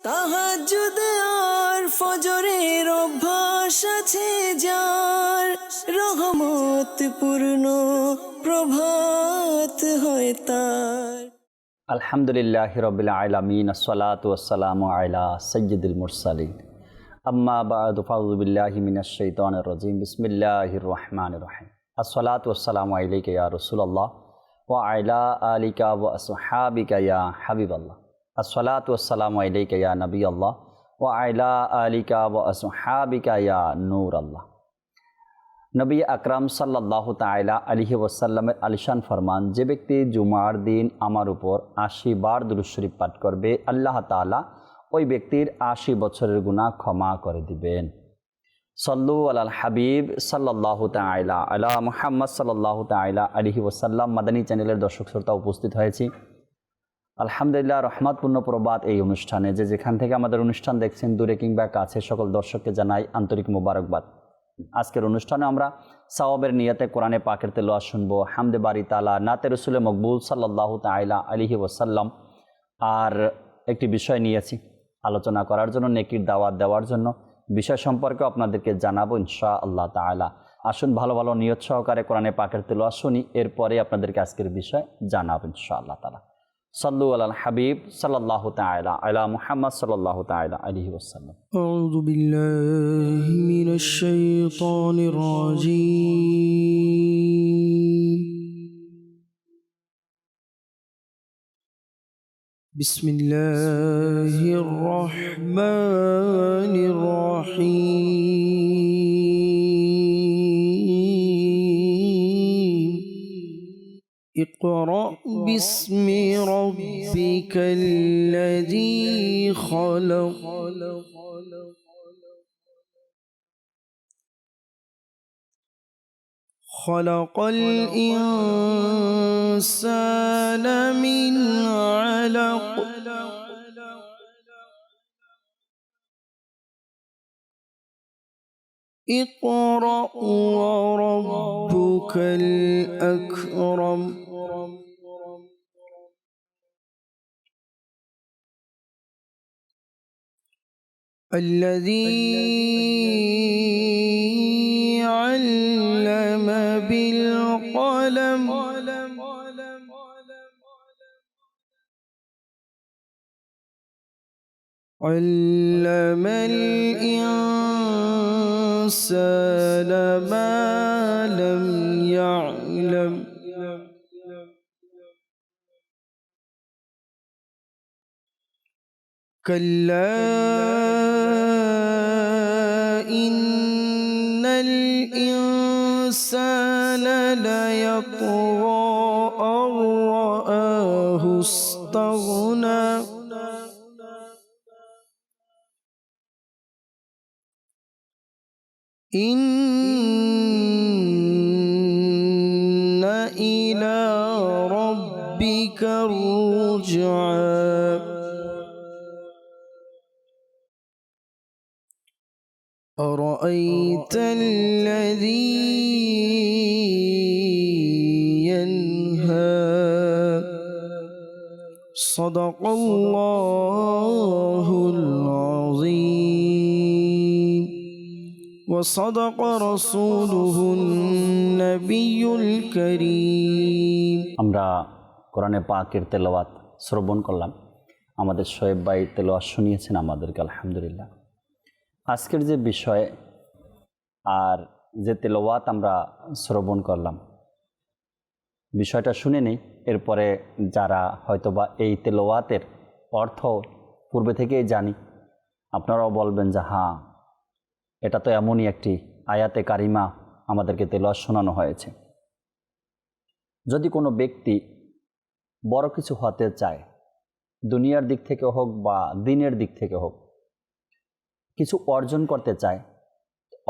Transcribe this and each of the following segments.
তাহাজ্জুদ আর ফজরের অভ্যাস আছে যার, রহমত পূর্ণ প্রভাত হয় তার। আলহামদুলিল্লাহি রাব্বিল আলামিন, আসসালাতু ওয়াসসালামু আলা সাইয়্যিদিল মুরসালিন, আম্মা বা'দু, ফাউযু বিল্লাহি মিনাশ শাইতানির রাজীম, বিসমিল্লাহির রহমানির রহিম। আসসালাতু ওয়াসসালামু আলাইকা ইয়া রাসূলুল্লাহ ওয়া আলা আলিকা ওয়া আসহাবিকা ইয়া হাবিবাল্লাহ। আসসালাতু ওয়াসসালামু আলাইকা ইয়া নবিয়াল্লাহ ওয়া আলা আলিকা ওয়া আসহাবিকা ইয়া নূরাল্লাহ। নবী আকরাম সাল্লাল্লাহু তাআলা আলাইহি ওয়াসাল্লামের আলিশান ফরমান, যে ব্যক্তি জুমার দিন আমার উপর ৮০ বার দুরূদ শরীফ পাঠ করবে, আল্লাহ তাআলা ওই ব্যক্তির ৮০ বছরের গুনাহ ক্ষমা করে দিবেন। সল্লু আলাল হাবিব সাল্লাল্লাহু তাআলা আলা মুহাম্মদ সাল্লাল্লাহু তাআলা আলাইহি ওয়াসাল্লাম। মাদানী চ্যানেলের দর্শক শ্রোতা, উপস্থিত হয়েছি আলহামদুলিল্লাহ রহমতপূর্ণ প্রবাদ এই অনুষ্ঠানে। যে যেখান থেকে আমাদের অনুষ্ঠান দেখছেন, দূরে কিংবা কাছে, সকল দর্শককে জানাই আন্তরিক মোবারকবাদ। আজকের অনুষ্ঠানে আমরা সওয়াবের নিয়তে কোরআনে পাকের তেলাওয়াত শুনবো, হামদে বারি তাআলা, নাতে রাসূলে মকবুল সাল্লাল্লাহু তাআলা আলাইহি ওয়াসাল্লাম। আর একটি বিষয় নিয়েছি আলোচনা করার জন্য, নেকির দাওয়াত দেওয়ার জন্য। বিষয় সম্পর্কে আপনাদেরকে জানাবো ইনশাআল্লাহ তাআলা। আসুন ভালো ভালো নিয়ত সহকারে কোরআনে পাকের তেলাওয়াত শুনি, এরপরে আপনাদেরকে আজকের বিষয় জানাবো ইনশাআল্লাহ তাআলা। সল্লু আলাল হাবিব সাল্লাল্লাহু তাআলা আলা মুহাম্মদ সাল্লাল্লাহু তাআলা আলাইহি ওয়াসাল্লাম। আউযু বিল্লাহি মিনাশ শাইতানির রাজীম। বিসমিল্লাহির রহমানির রহিম। اقرأ باسم ربك الذي خلق خلق الإنسان من علق اقرأ وربك الأكرم الذي علم بالقلم علم الإنسان ما لم يعلم كلا إن الإنسان ليطغى أن رآه استغنى إن إلى ربك الرجعى أرأيت الذي ينهى صدق الله العظيم وصدق رسوله النبي الكريم। আমরা কোরআনে পাকের তেলাওয়াত শ্রবণ করলাম, আমাদের শোয়েব ভাই তেলাওয়াত শুনিয়েছেন আমাদেরকে, আলহামদুলিল্লাহ। আজকের যে বিষয় আর যে তেলাওয়াত আমরা শ্রবণ করলাম, বিষয়টা শুনে নিই, এরপরে যারা হয়তোবা এই তেলাওয়াতের অর্থ পূর্বে থেকেই জানি, আপনারাও বলবেন যে হ্যাঁ, এটা তো এমনই একটি আয়াতে কারিমা আমাদেরকে তেলাওয়াত শোনানো হয়েছে। যদি কোনো ব্যক্তি বড় কিছু হতে চায়, দুনিয়ার দিক থেকে হোক বা দিনের দিক থেকে হোক, কিছু অর্জন করতে চায়,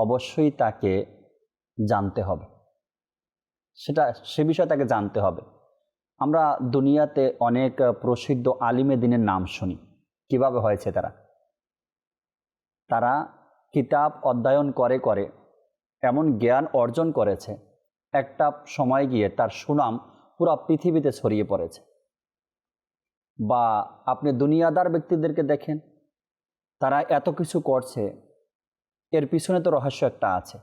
অবশ্যই তাকে জানতে হবে, সে বিষয়ে তাকে জানতে হবে। আমরা দুনিয়াতে অনেক প্রসিদ্ধ আলিমে দিনের নাম শুনি। কিভাবে হয়েছে তারা কিতাব অধ্যয়ন করে করে এমন জ্ঞান অর্জন করেছে, একটা সময় গিয়ে তার সুনাম পুরা পৃথিবীতে ছড়িয়ে পড়েছে। বা আপনি দুনিয়াদার ব্যক্তিদেরকে দেখেন, তারা এত কিছু করছে, এর পিছনে তো রহস্য একটা আছে।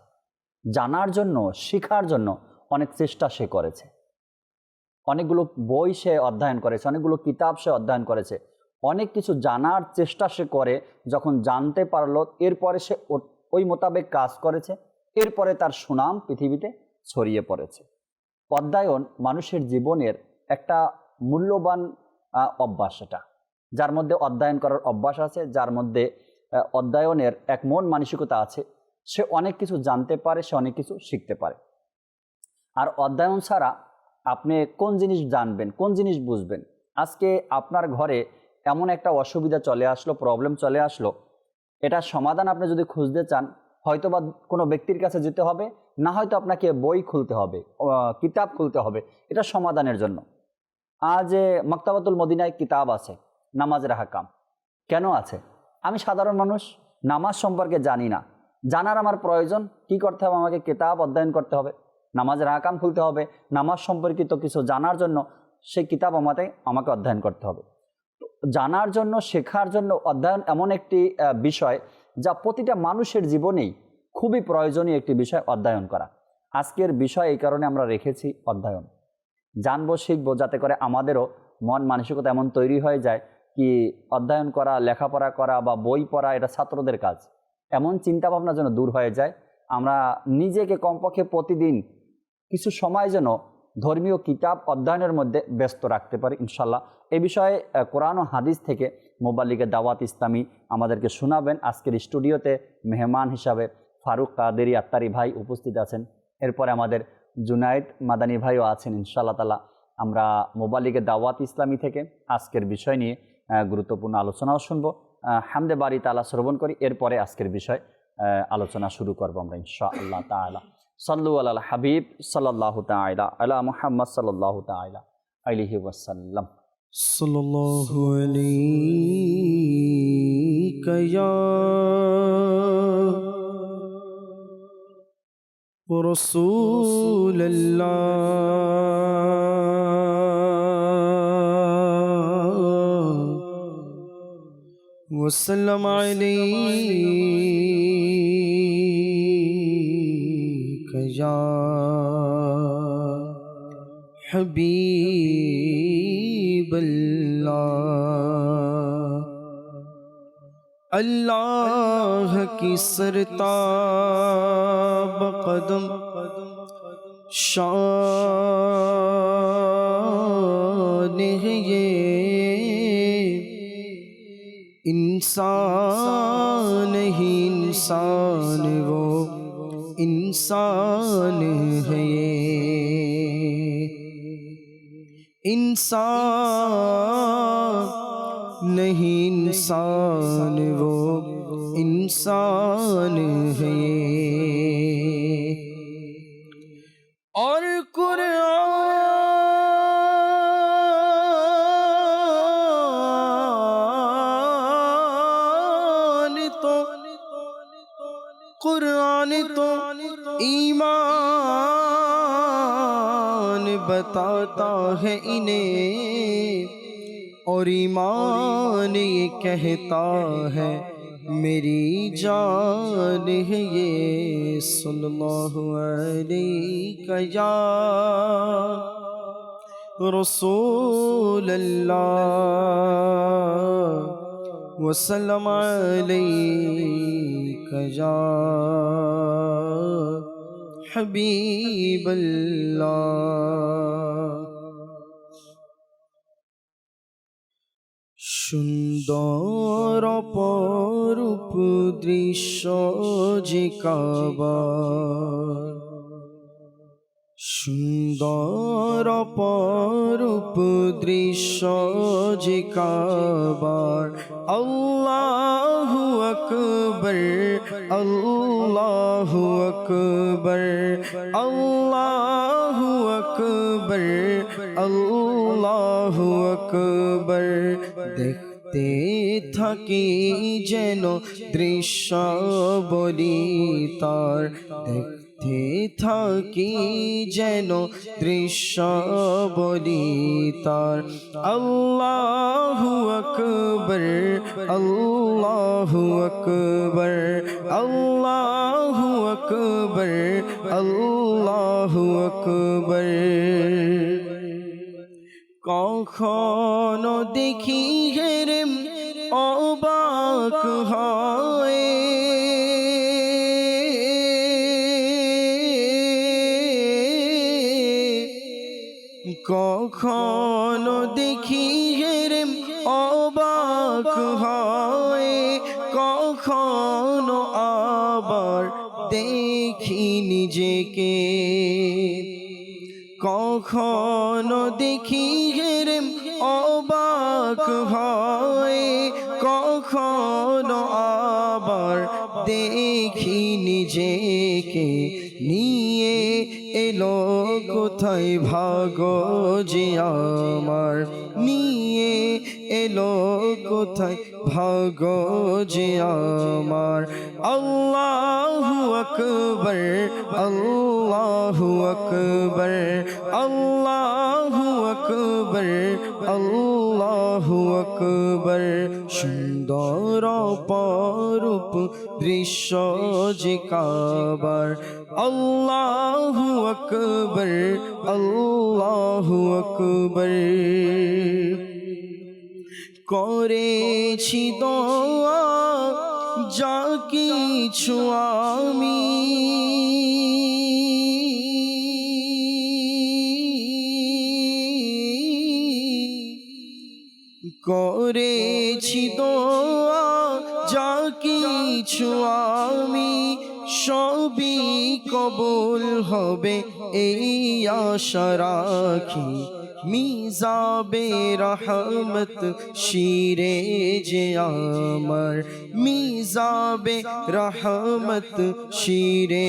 জানার জন্য, শেখার জন্য অনেক চেষ্টা সে করেছে, অনেকগুলো বই সে অধ্যয়ন করেছে, অনেকগুলো কিতাব সে অধ্যয়ন করেছে, অনেক কিছু জানার চেষ্টা সে করে। যখন জানতে পারলো, এরপরে সে ওই মোতাবেক কাজ করেছে, এরপরে তার সুনাম পৃথিবীতে ছড়িয়ে পড়েছে। অধ্যয়ন মানুষের জীবনের একটা মূল্যবান অভ্যাস। এটা যার মধ্যে অধ্যয়ন করার অভ্যাস আছে, যার মধ্যে অধ্যয়নের এক মন মানসিকতা আছে, সে অনেক কিছু জানতে পারে, সে অনেক কিছু শিখতে পারে। আর অধ্যয়ন ছাড়া আপনি কোন জিনিস জানবেন, কোন জিনিস বুঝবেন? আজকে আপনার ঘরে এমন একটা অসুবিধা চলে আসলো, প্রবলেম চলে আসলো, এটা সমাধান আপনি যদি খুঁজতে চান, হয়তো বা কোনো ব্যক্তির কাছে যেতে হবে, না হয়তো আপনাকে বই খুলতে হবে, কিতাব খুলতে হবে এটা সমাধানের জন্য। আজ মক্তাবাতুল মদিনায় কিতাব আছে নামাজের আহকাম। কেন আছে? আমি সাধারণ মানুষ, নামাজ সম্পর্কে জানি না, জানার আমার প্রয়োজন। কি করতে হবে? আমাকে কিতাব অধ্যয়ন করতে হবে, নামাজের আহকাম খুলতে হবে, নামাজ সম্পর্কিত কিছু জানার জন্য সেই কিতাব আমাকে অধ্যয়ন করতে হবে। জানার জন্য, শেখার জন্য অধ্যয়ন এমন একটি বিষয় যা প্রতিটা মানুষের জীবনেই খুবই প্রয়োজনীয় একটি বিষয়, অধ্যয়ন করা। আজকের বিষয় এই কারণে আমরা রেখেছি অধ্যয়ন। জানবো, শিখবো, যাতে করে আমাদেরও মন মানসিকতা এমন তৈরি হয়ে যায় কি অধ্যয়ন করা, লেখাপড়া করা বা বই পড়া এটা ছাত্রদের কাজ, এমন চিন্তাভাবনা যেন দূর হয়ে যায়। আমরা নিজেকে কমপক্ষে প্রতিদিন কিছু সময় যেন ধর্মীয় কিতাব অধ্যয়নের মধ্যে ব্যস্ত রাখতে পারি ইনশাল্লাহ। এই বিষয়ে কোরআন ও হাদিস থেকে মোবাল্লিগে দাওয়াত ইসলামী আমাদেরকে শোনাবেন। আজকের স্টুডিওতে মেহমান হিসাবে ফারুক কাদেরি আত্তারি ভাই উপস্থিত আছেন, এরপরে আমাদের জুনায়েদ মাদানী ভাইও আছেন ইনশাআল্লাহ তাআলা। আমরা মোবাল্লিগে দাওয়াত ইসলামী থেকে আজকের বিষয় নিয়ে গুরুত্বপূর্ণ আলোচনাও শুনব, হামদে বারি তাআলা শ্রবণ করি, এরপরে আজকের বিষয় আলোচনা শুরু করব আমরা ইনশাআল্লাহ তাআলা। সাল্লু আলাল হাবিব সাল্লাল্লাহু তাআলা আলা মুহাম্মদ সাল্লাল্লাহু তাআলা আলাইহি ওয়াসাল্লাম। সাল্লাল্লাহু আলাইকা ইয়া রাসূলুল্লাহ ওয়া সাল্লাম আলাইকা ইয়া हबीबल्लाह। अल्लाह की सरताब कदम शान है ये, इंसान ही इंसान वो इंसान है ये, इंसान नहीं इंसान वो इंसान है। और कुरान तो ईमान बताता है इन्हें, और ईमान ये कहता है मेरी जान है ये। सल्लल्लाहु अलैहि या रसूल अल्लाह वसल्लम अलैका या हबीब अल्लाह। সুন্দর অপরূপ দৃশ্য যে কাবার, সুন্দর অপরূপ দৃশ্য যে কাবার। আল্লাহু আকবার, আল্লাহু আকবার, আল্লাহু আকবার, আল্লাহু আকবার। দেখতে থাকি যেন দৃশ্য বলি তার, দেখতে দেখতে থাকি যেন দৃশ্য বলি তার আল্লাহু আকবার আল্লাহু আকবার আল্লাহু আকবার আল্লাহু আকবার কখনো দেখি হেরে অবাক হয় কখনো দেখি হেরে অবাক হয় কখনো আবার দেখি নিজেকে কখনো দেখি হেরে অবাক হয় কখনো আবার দেখি নিজেকে নিয়ে এলো কোথায় ভাগো যে আমার নিয়ে এলো কোথায় ভাগো যে আমার আল্লাহু আকবার আল্লাহু আকবার আল্লাহু আকবার আল্লাহু আকবার সুন্দর অপরূপ দৃশ্য যে কাবার আল্লাহু আকবার আল্লাহু আকবার করেছি দোয়া যা কিছু আমি করেছি দোয়া যা কিছু আমি সবই কবুল হবে এই আশা রাখি মিজাবে রহমত শিরে যে আমার মিজাবে রহমত শিরে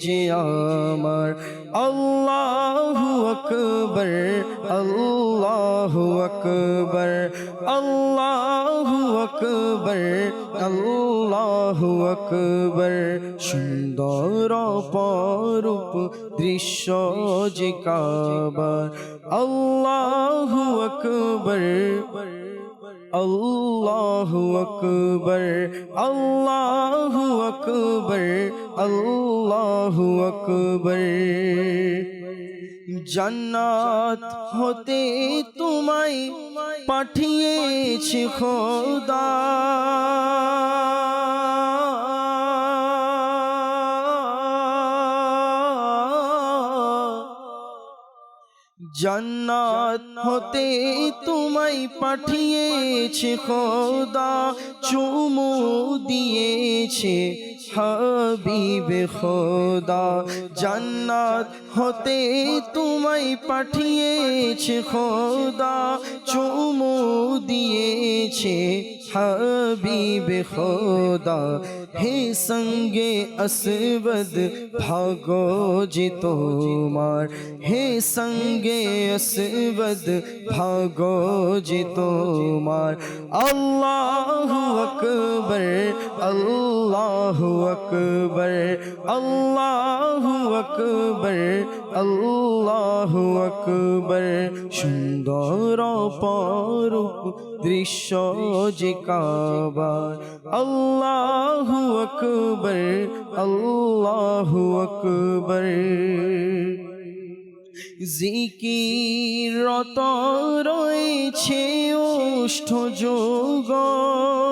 যে আমার আল্লাহু আকবার আল্লাহু আকবার আল্লাহু আকবার আল্লাহু আকবার সুন্দর অপরূপ দৃশ্য যে কাবার আল্লাহু আকবার আল্লাহু আকবার আল্লাহু আকবার আল্লাহু আকবার জান্নাত হতে তোমায় পাঠিয়েছে খোদা জান্নাত হতে তোমায় পাঠিয়েছে খোদা চুমু দিয়েছে হাবিবে খোদা জান্নাত হতে তোমায় পাঠিয়েছে খোদা চুমু দিয়েছে হাবিবে খোদা হে সঙ্গে আসবদ ভাগো যে তোমার হে সঙ্গে আসবদ ভাগো যে তোমার আল্লাহু আকবার আল্লাহু আকবার আল্লাহু আকবার আল্লাহু আকবার সুন্দর অপরূপ দৃশ্য যে কাবার আল্লাহু আকবার আল্লাহু আকবার জিকিরত রয়েছে ওষ্ঠ যুগল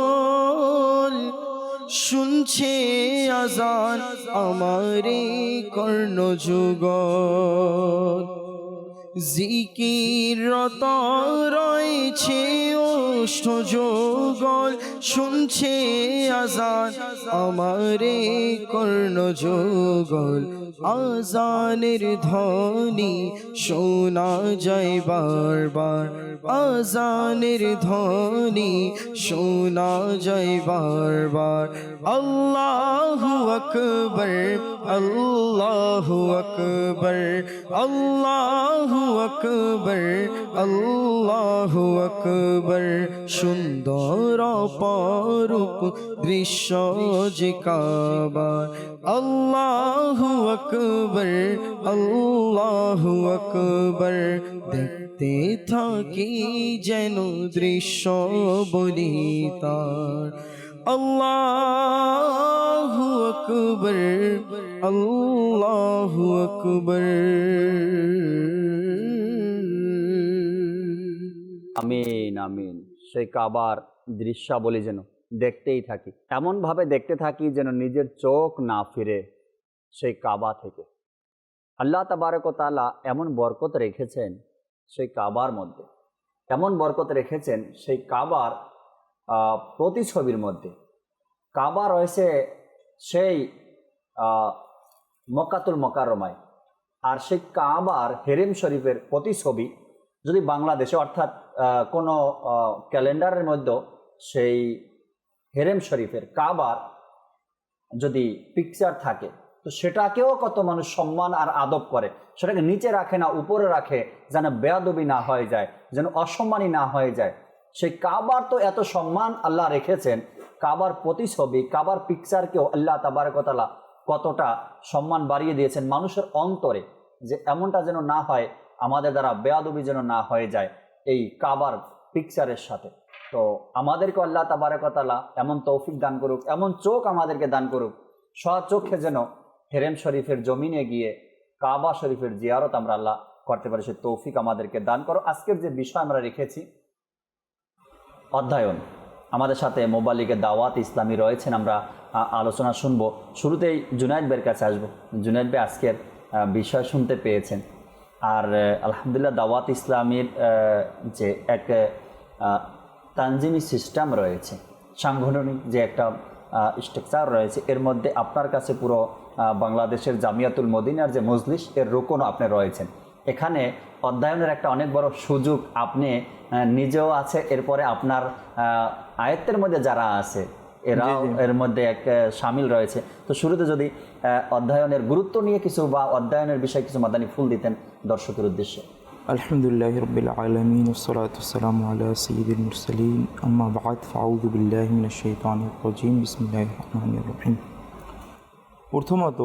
শুনছে আজান আমারে কর্ণ যুগল জিকিরত রয়েছে ওষ্ঠ যুগল শুনছে আজান আমারে কর্ণ যুগল আজানের ধ্বনি শোনা যায় বারবার আজানের ধ্বনি শোনা যায় বারবার আল্লাহু আকবার আল্লাহু আকবার আল্লাহু আকবার আল্লাহু আকবার সুন্দর অপরূপ দৃশ্য যে কাবার। আল্লাহু আকবার, আল্লাহু আকবার, দেখতে থাকি যেন দৃশ্য বলি তার। আল্লাহু আকবার, আল্লাহু আকবার। আমিন আমিন। সেই কাবার দৃশ্যাবলী যেন দেখতেই থাকি, এমনভাবে দেখতে থাকি যেন নিজের চোখ না ফিরে সেই কাবা থেকে। আল্লাহ তাবারক ওয়া তাআলা এমন বরকত রেখেছেন সেই কাবার মধ্যে, এমন বরকত রেখেছেন সেই কাবার প্রতিছবির মধ্যে। কাবা রয়েছে সেই মক্কাতুল মুকাররমায়, আর সেই কাবার হেরেম শরীফের প্রতিছবি যদি বাংলাদেশে অর্থাৎ কোনো ক্যালেন্ডারের মধ্যে সেই হেরেম শরীফের কাবার যদি পিকচার থাকে, তো সেটাকেও কত মানুষ সম্মান আর আদব করে, সেটাকে নিচে রাখে না, উপরে রাখে, যেন বেয়াদবি না হয়ে যায়, যেন অসম্মানী না হয়ে যায়। সেই কাবার তো এত সম্মান আল্লাহ রেখেছেন, কাবার প্রতিছবি, কাবার পিকচারকেও আল্লাহ তাবারক ওয়া তাআলা কতটা সম্মান বাড়িয়ে দিয়েছেন মানুষের অন্তরে, যে এমনটা যেন না হয়, আমাদের দ্বারা বেয়াদবি যেন না হয়ে যায় এই কাবার পিকচারের সাথে। তো আমাদেরকে আল্লাহ তাবারক ওয়া তাআলা এমন তৌফিক দান করুক, এমন চোখ আমাদেরকে দান করুক, স্বচক্ষে যেন হেরেম শরীফের জমিনে গিয়ে কাবা শরীফের জিয়ারত আমরা আল্লাহ করতে পারি, সে তৌফিক আমাদেরকে দান করো। আজকের যে বিষয় আমরা রেখেছি অধ্যয়ন, আমাদের সাথে মোবালিকে দাওয়াত ইসলামী রয়েছেন, আমরা আলোচনা শুনবো। শুরুতেই জুনায়েদ ভাইয়ের কাছে আসবো। জুনায়েদ ভাই আজকের বিষয় শুনতে পেয়েছেন, আর আলহামদুলিল্লাহ দাওয়াত ইসলামীর যে এক তানজিমি সিস্টেম রয়েছে, সাংগঠনিক যে একটা স্ট্রাকচার রয়েছে, এর মধ্যে আপনার কাছে পুরো বাংলাদেশের জামিয়াতুল মদিনার যে মজলিস, এর রুকনও আপনি রয়েছেন। এখানে অধ্যয়নের একটা অনেক বড় সুযোগ আপনি নিজেও আছে, এরপরে আপনার আয়ত্তের মধ্যে যারা আছে এরাও এর মধ্যে এক শামিল রয়েছে। তো শুরুতে যদি অধ্যয়নের গুরুত্ব নিয়ে কিছু বা অধ্যয়নের বিষয়ে কিছু মাদানী ফুল দিতেন দর্শকের উদ্দেশ্যে। আলহামদুলিল্লাহি রাব্বিল আলামিন ওয়াসসালাতু ওয়াসসালামু আলা সাইয়্যিদিল মুরসালিন আম্মা বা'দ ফাআউযু বিল্লাহি মিনাশ শাইতানির রাজিম বিসমিল্লাহির রহমানির রহিম। প্রথমত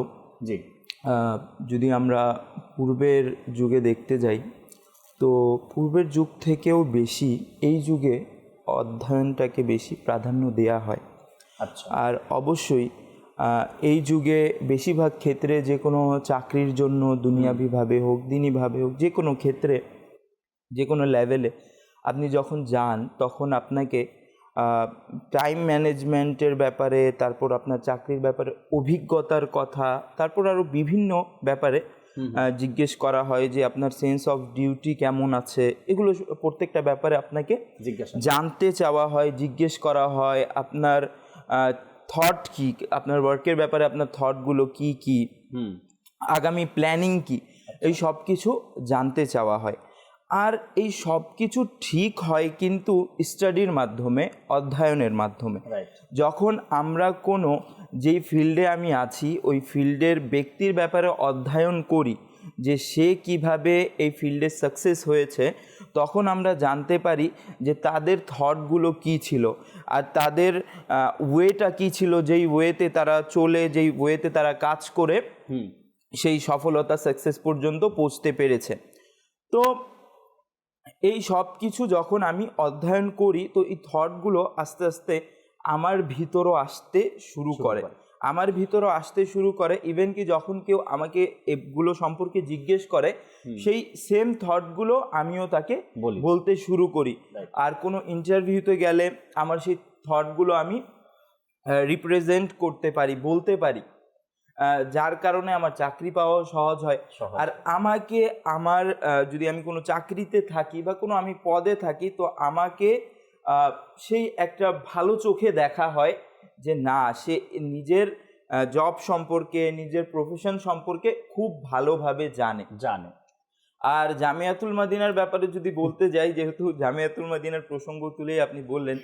যদি আমরা পূর্বের যুগে দেখতে যাই, তো পূর্বের যুগ থেকেও বেশি এই যুগে অধ্যয়নটাকে বেশি প্রাধান্য দেয়া হয়। আচ্ছা। আর অবশ্যই এই যুগে বেশিরভাগ ক্ষেত্রে যে কোনো চাকরির জন্য দুনিয়াভিভাবে হোক, দিনীভাবে হোক, যে কোনো ক্ষেত্রে, যে কোনো লেভেলে আপনি যখন যান, তখন আপনাকে টাইম ম্যানেজমেন্টের ব্যাপারে, তারপর আপনার চাকরির ব্যাপারে অভিজ্ঞতার কথা, তারপর আরও বিভিন্ন ব্যাপারে জিজ্ঞেস করা হয় যে আপনার সেন্স অফ ডিউটি কেমন আছে, এগুলো প্রত্যেকটা ব্যাপারে আপনাকে জানতে চাওয়া হয়, জিজ্ঞেস করা হয়। আপনার থট কি, আপনার ওয়ার্কের ব্যাপারে আপনার থটগুলো কি কি, আগামী প্ল্যানিং কি, এই সব কিছু জানতে চাওয়া হয়। আর এই সব কিছু ঠিক হয় কিন্তু স্টাডির মাধ্যমে, অধ্যয়নের মাধ্যমে। যখন আমরা কোনো যেই ফিল্ডে আমি আছি ওই ফিল্ডের ব্যক্তির ব্যাপারে অধ্যয়ন করি যে সে কিভাবে এই ফিল্ডে সাকসেস হয়েছে, তখন আমরা জানতে পারি যে তাদের থটগুলো কি ছিল আর তাদের ওয়েটা কি ছিল, যেই ওয়েতে তারা চলে, যেই ওয়েতে তারা কাজ করে সেই সফলতা, সাকসেস পর্যন্ত পৌঁছতে পেরেছে। তো এই সব কিছু যখন আমি অধ্যয়ন করি, তো এই থটগুলো আস্তে আস্তে আমার ভিতরও আসতে শুরু করে। ইভেন কি যখন কেউ আমাকে এগুলো সম্পর্কে জিজ্ঞেস করে, সেই সেম থটগুলো আমিও তাকে বলতে শুরু করি। আর কোনো ইন্টারভিউতে গেলে আমার সেই থটগুলো আমি রিপ্রেজেন্ট করতে পারি, বলতে পারি, যার কারণে আমার চাকরি পাওয়া সহজ হয়। আর আমাকে যদি আমি কোনো চাকরিতে থাকি বা কোনো আমি পদে থাকি, তো আমাকে সেই একটা ভালো চোখে দেখা হয় যে না, সে নিজের জব সম্পর্কে, নিজের প্রফেশন সম্পর্কে খুব ভালোভাবে জানে। আর জামিয়াতুল মদিনার ব্যাপারে যদি বলতে যাই, যেহেতু জামিয়াতুল মদিনার প্রসঙ্গ তুলেই আপনি বললেন,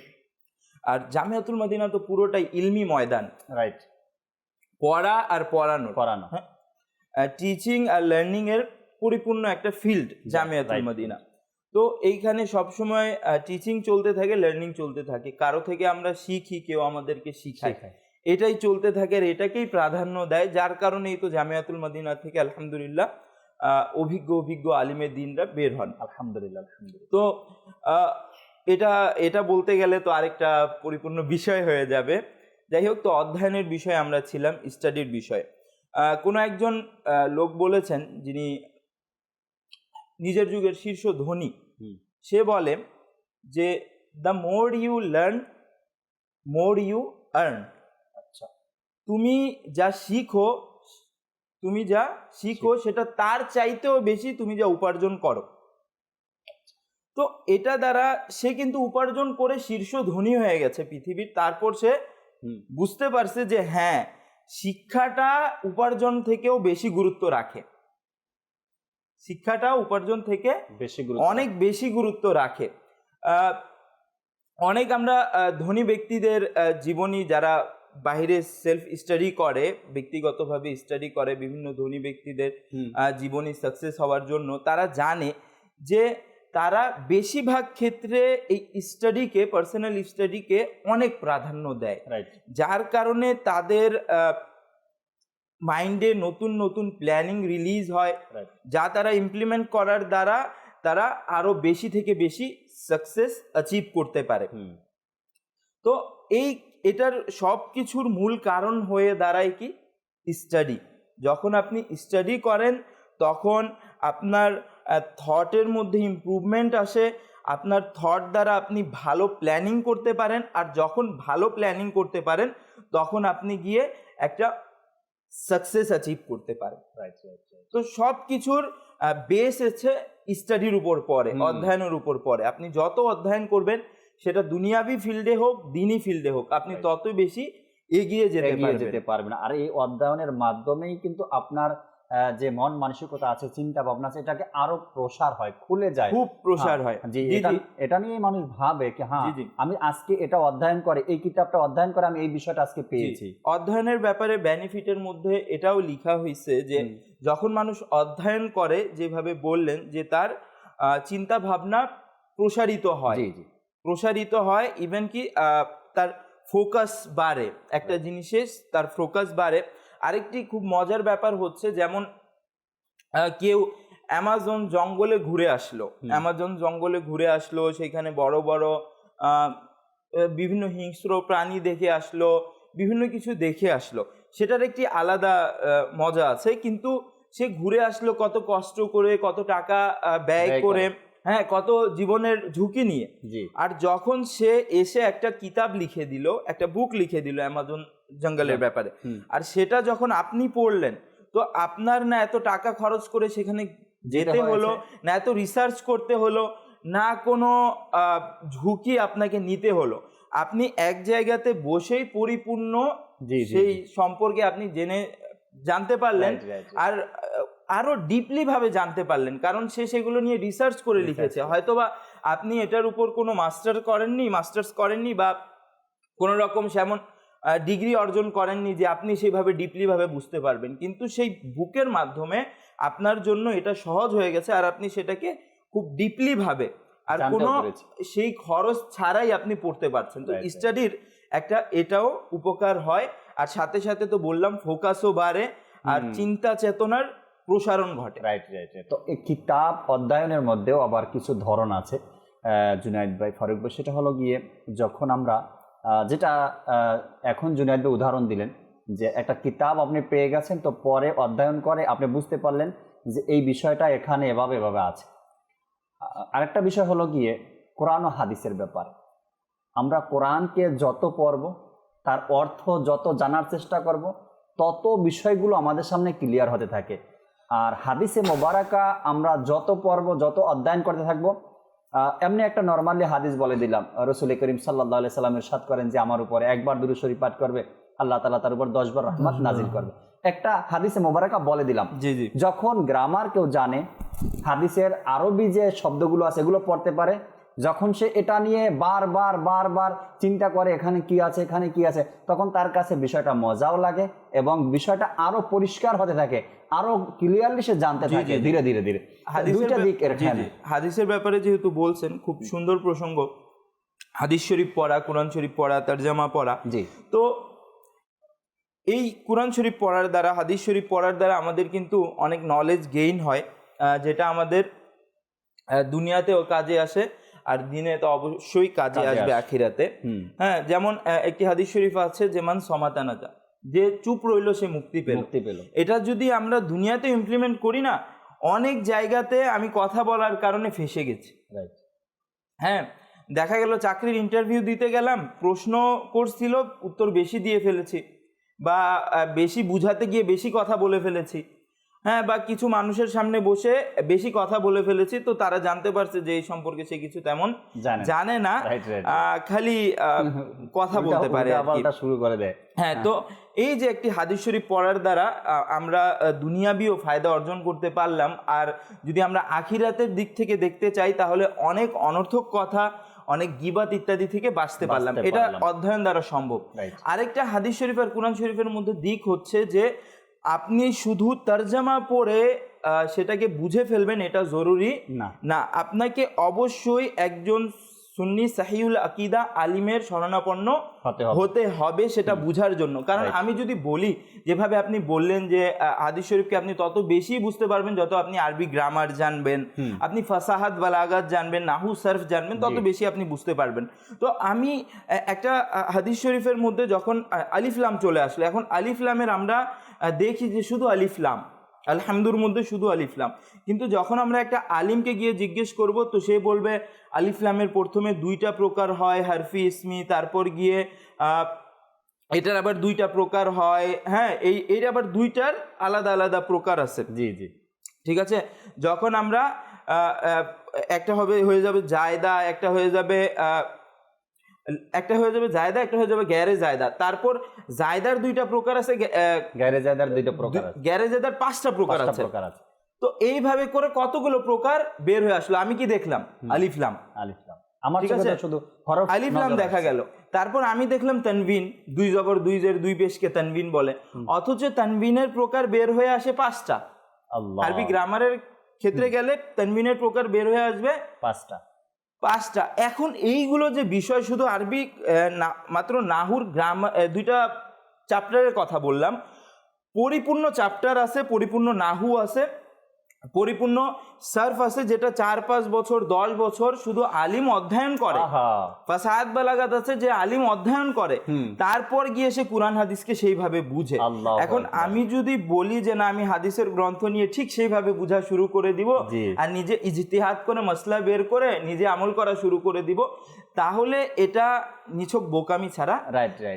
আর জামিয়াতুল মদিনা তো পুরোটাই ইলমি ময়দান, রাইট? পড়া আর পড়ানো, হ্যাঁ, টিচিং আর লার্নিং এর পরিপূর্ণ একটা ফিল্ড জামিয়াতুল মদিনা। তো এইখানে সবসময় টিচিং চলতে থাকে, লার্নিং চলতে থাকে, কারো থেকে আমরা শিখি, কেউ আমাদেরকে শিখায়, এটাই চলতে থাকে আর এটাকেই প্রাধান্য দেয়। যার কারণেই তো জামিয়াতুল মদিনা থেকে আলহামদুলিল্লাহ অভিজ্ঞ আলিমে দিনরা বের হন, আলহামদুলিল্লাহ। তো এটা বলতে গেলে তো আরেকটা পরিপূর্ণ বিষয় হয়ে যাবে। যাই হোক, তো অধ্যয়নের বিষয়ে আমরা ছিলাম, স্টাডির বিষয়ে। কোনো একজন লোক বলেছেন, যিনি নিজের যুগের শীর্ষ ধনী, সে বলে যে the more you learn more you earn. আচ্ছা, তুমি যা শিখো সেটা তার চাইতেও বেশি তুমি যা উপার্জন করো। তো এটা দ্বারা সে কিন্তু উপার্জন করে শীর্ষ ধনী হয়ে গেছে পৃথিবীর। তারপর সে বুঝতে পারছে যে হ্যাঁ, শিক্ষাটা উপার্জন থেকেও বেশি গুরুত্ব রাখে, শিক্ষাটা উপার্জন থেকে অনেক বেশি গুরুত্ব রাখে। অনেক আমরা ধনী ব্যক্তিদের জীবনী, যারা বাইরে সেলফ স্টাডি করে, ব্যক্তিগতভাবে স্টাডি করে বিভিন্ন ধনী ব্যক্তিদের জীবনী সাকসেস হওয়ার জন্য, তারা জানে যে তারা বেশিরভাগ ক্ষেত্রে এই স্টাডিকে, পার্সোনাল স্টাডিকে অনেক প্রাধান্য দেয়, যার কারণে তাদের মাইন্ডে নতুন নতুন প্ল্যানিং রিলিজ হয়, যা তারা ইমপ্লিমেন্ট করার দ্বারা তারা আরো বেশি থেকে বেশি সাকসেস অ্যাচিভ করতে পারে। তো এটার সব কিছুর মূল কারণ হয়ে দাঁড়ায় কি? স্টাডি। যখন আপনি স্টাডি করেন তখন আপনার থটের মধ্যে ইমপ্রুভমেন্ট আসে, আপনার থট দ্বারা আপনি ভালো প্ল্যানিং করতে পারেন, আর যখন ভালো প্ল্যানিং করতে পারেন তখন আপনি গিয়ে একটা সাকসেস অ্যাচিভ করতে পারেন। তো সব কিছুর বেস হচ্ছে স্টাডির উপর পড়ে, অধ্যয়নের উপর পড়ে। আপনি যত অধ্যয়ন করবেন, সেটা দুনিয়াবি ফিল্ডে হোক, দিনী ফিল্ডে হোক, আপনি তত বেশি এগিয়ে যেতে পারবেন। আর এই অধ্যয়নের মাধ্যমেই কিন্তু আপনার যে মন মানসিকতা আছে, চিন্তা ভাবনা আছে, এটাকে আরো প্রসার হয়, খুলে যায়, খুব প্রসার হয়। এটা নিয়ে মানুষ ভাবে কি হ্যাঁ, আমি আজকে এটা অধ্যয়ন করে, এই কিতাবটা অধ্যয়ন করে আমি এই বিষয়টা আজকে পেয়েছি। অধ্যয়নের ব্যাপারে বেনিফিটের মধ্যে এটাও লেখা হয়েছে যে যখন মানুষ অধ্যয়ন করে, যেভাবে বললেন যে তার চিন্তা ভাবনা প্রসারিত হয়, ইভেন কি তার ফোকাস বাড়ে, একটা জিনিসে তার ফোকাস বাড়ে। আরেকটি খুব মজার ব্যাপার হচ্ছে, যেমন কেউ অ্যামাজন জঙ্গলে ঘুরে আসলো, সেখানে বড় বড় বিভিন্ন হিংস্র প্রাণী দেখে আসলো, বিভিন্ন কিছু দেখে আসলো, সেটার একটি আলাদা মজা আছে। কিন্তু সে ঘুরে আসলো কত কষ্ট করে, কত টাকা ব্যয় করে, হ্যাঁ, কত জীবনের ঝুঁকি নিয়ে। আর যখন সে এসে একটা কিতাব লিখে দিল, একটা বুক লিখে দিল অ্যামাজন জঙ্গলের ব্যাপারে, আর সেটা যখন আপনি পড়লেন, তো আপনার না এত টাকা খরচ করে সেখানে যেতে হলো, না এত রিসার্চ করতে হলো, না কোনো ঝুঁকি আপনাকে নিতে হলো, আপনি এক জায়গাতে বসেই পরিপূর্ণ সেই সম্পর্কে আপনি জানতে পারলেন, আর আরো ডিপলি ভাবে জানতে পারলেন, কারণ সে সেগুলো নিয়ে রিসার্চ করে লিখেছে। হয়তোবা আপনি এটার উপর কোনো মাস্টার্স করেননি বা কোনো রকম সেমন ডিগ্রি অর্জন করেননি যে আপনি সেইভাবে ডিপলি ভাবে বুঝতে পারবেন, কিন্তু সেই বুকের মাধ্যমে আপনার জন্য এটা সহজ হয়ে গেছে, আর আপনি সেটাকে খুব ডিপলি ভাবে আর কোনো সেই খরচ ছাড়াই আপনি পড়তে পারছেন। তো স্টাডির একটা এটাও উপকার হয়, আর সাথে সাথে তো বললাম ফোকাসও বাড়ে আর চিন্তা চেতনার প্রসারণ ঘটে। রাইট। তো এই কিতাব অধ্যয়নের মধ্যেও আবার কিছু ধরন আছে জুনায়েদ ভাই, ফারুক ভাই, সেটা হলো গিয়ে যখন আমরা যেটা এখন জুনায়েদ ভাই উদাহরণ দিলেন যে একটা কিতাব আপনি পেয়ে গেছেন, তো পরে অধ্যয়ন করে আপনি বুঝতে পারলেন যে এই বিষয়টা এখানে এভাবে আছে। আরেকটা বিষয় হলো গিয়ে কোরআন ও হাদিসের ব্যাপার। আমরা কোরআনকে যত পড়ব, তার অর্থ যত জানার চেষ্টা করব, তত বিষয়গুলো আমাদের সামনে ক্লিয়ার হতে থাকে। আর হাদিসে মোবারকা আমরা যত পড়ব, যত অধ্যয়ন করতে থাকবো, এমনি একটা নর্মালি হাদিস বলে দিলাম, রাসূল করিম সাল্লাল্লাহু আলাইহি সাল্লাম ইরশাদ করেন যে আমার উপরে একবার দুরূদ শরীফ পাঠ করবে, আল্লাহ তাআলা তার উপর 10 বার রহমত নাজিল করবে। একটা হাদিসে মোবারকা বলে দিলাম। যখন গ্রামার কেউ জানে, হাদিসের আরবি যে শব্দগুলো আছে এগুলো পড়তে পারে, যখন সে এটা নিয়ে বারবার চিন্তা করে এখানে কি আছে এখানে কি আছে, তখন তার কাছে বিষয়টা মজাও লাগে এবং বিষয়টা আরো পরিষ্কার হতে থাকে, আরো ক্লিয়ারলি সে জানতে থাকে ধীরে ধীরে ধীরে। দুইটা দিক এখানে। হাদিসের ব্যাপারে যেহেতু বলছেন, খুব সুন্দর প্রসঙ্গ, হাদিস শরীফ পড়া, কোরআন শরীফ পড়া, তরজমা পড়া। জি। তো এই কোরআন শরীফ পড়ার দ্বারা, হাদিস শরীফ পড়ার দ্বারা আমাদের কিন্তু অনেক নলেজ গেইন হয়, যেটা আমাদের দুনিয়াতেও কাজে আসে আর দিনে তো অবশ্যই কাজে আসবে আখিরাতে। হ্যাঁ, যেমন একটি হাদিস শরীফ আছে, যেমন সমাতানাতা, যে চুপ রইল সে মুক্তি পেল। এটা যদি আমরা দুনিয়াতে ইমপ্লিমেন্ট করি না, অনেক জায়গাতে আমি কথা বলার কারণে ফেঁসে গেছি। হ্যাঁ, দেখা গেল চাকরির ইন্টারভিউ দিতে গেলাম, প্রশ্ন করছিল, উত্তর বেশি দিয়ে ফেলেছি, বা বেশি বুঝাতে গিয়ে বেশি কথা বলে ফেলেছি। হ্যাঁ, বা কিছু মানুষের সামনে বসে বেশি কথা বলে ফেলেছি, তো তারা জানতে পারছে যে এই সম্পর্কে সে কিছু তেমন জানে না, খালি কথা বলতে পারে, শুরু করে দেয়। হ্যাঁ, তো এই যে একটি হাদিস শরীফ পড়ার দ্বারা আমরা দুনিয়াবিও ফায়দা অর্জন করতে পারলাম, আর যদি আমরা আখিরাতের দিক থেকে দেখতে চাই তাহলে অনেক অনর্থক কথা, অনেক গীবাত ইত্যাদি থেকে বাঁচতে পারলাম। এটা অধ্যয়ন দ্বারা সম্ভব। আরেকটা হাদিস শরীফ আর কোরআন শরীফের মধ্যে দিক হচ্ছে যে আপনি শুধু তরজমা পড়ে সেটাকে বুঝে ফেলবেন এটা জরুরি না, আপনাকে অবশ্যই একজন সুন্নি সাহিউল আকীদা আলিমের শরণাপন্ন হতে হবে সেটা বুঝার জন্য। কারণ আমি যদি বলি, যেভাবে আপনি বললেন যে হাদিস শরীফকে আপনি তত বেশি বুঝতে পারবেন যত আপনি আরবি গ্রামার জানবেন, আপনি ফাসাহাত বালাগাত জানবেন, নাহু সারফ জানবেন, তত বেশি আপনি বুঝতে পারবেন। তো আমি একটা হাদিস শরীফের মধ্যে যখন আলিফ লাম চলে আসলো, এখন আলিফ লামের আমরা দেখি যে শুধু আলিফ লাম, আলহামদুর মধ্যে শুধু আলিফ লাম, কিন্তু যখন আমরা একটা আলিমকে গিয়ে জিজ্ঞেস করব তো সে বলবে আলিফ লামের প্রথমে দুইটা প্রকার হয়, হারফি ইসমি, তারপর গিয়ে এটার আবার দুইটা প্রকার হয়। হ্যাঁ, এর আবার দুইটার আলাদা আলাদা প্রকার আছে। জি জি, ঠিক আছে। যখন আমরা একটা হয়ে যাবে জায়দা, একটা হয়ে যাবে জায়দা, একটা হয়ে যাবে গ্যারে জায়দা। তারপর জায়দার দুইটা প্রকার আছে, গ্যারে জায়দার দুইটা প্রকার আছে, গ্যারে জায়দার পাঁচটা প্রকার আছে। তো এইভাবে করে কতগুলো প্রকার বের হয়ে আসলো। আমি কি দেখলাম? আলিফ লাম। আমার কাছে শুধু হরফ আলিফ লাম দেখা গেল। তারপর আমি দেখলাম তানবিন, দুই জবর দুই জের দুই পেশকে তানবিন বলে, অথচ তানবিনের প্রকার বের হয়ে আসে পাঁচটা। আরবি গ্রামারের ক্ষেত্রে গেলে তানবিনের প্রকার বের হয়ে আসবে পাঁচটা। এখন এইগুলো যে বিষয়, শুধু আরবি মাত্র নাহুর গ্রামার দুইটা চ্যাপ্টারের কথা বললাম, পরিপূর্ণ চ্যাপ্টার আছে, পরিপূর্ণ নাহু আছে, পরিপূর্ণ সার্ফ আছে, যেটা 4-5 বছর 10 বছর শুধু আলিম অধ্যয়ন করে। ফাসাহাত বালাগাত আছে, যে আলিম অধ্যয়ন করে, তারপর গিয়ে সে কুরআন হাদিসকে সেইভাবে বুঝে। এখন আমি যদি বলি যে না, আমি হাদিসের গ্রন্থ নিয়ে ঠিক সেইভাবে বুঝা শুরু করে দিব আর নিজে ইজতিহাদ করে মসলা বের করে নিজে আমল করা শুরু করে দিব, তাহলে এটা নিছক বোকামি ছাড়া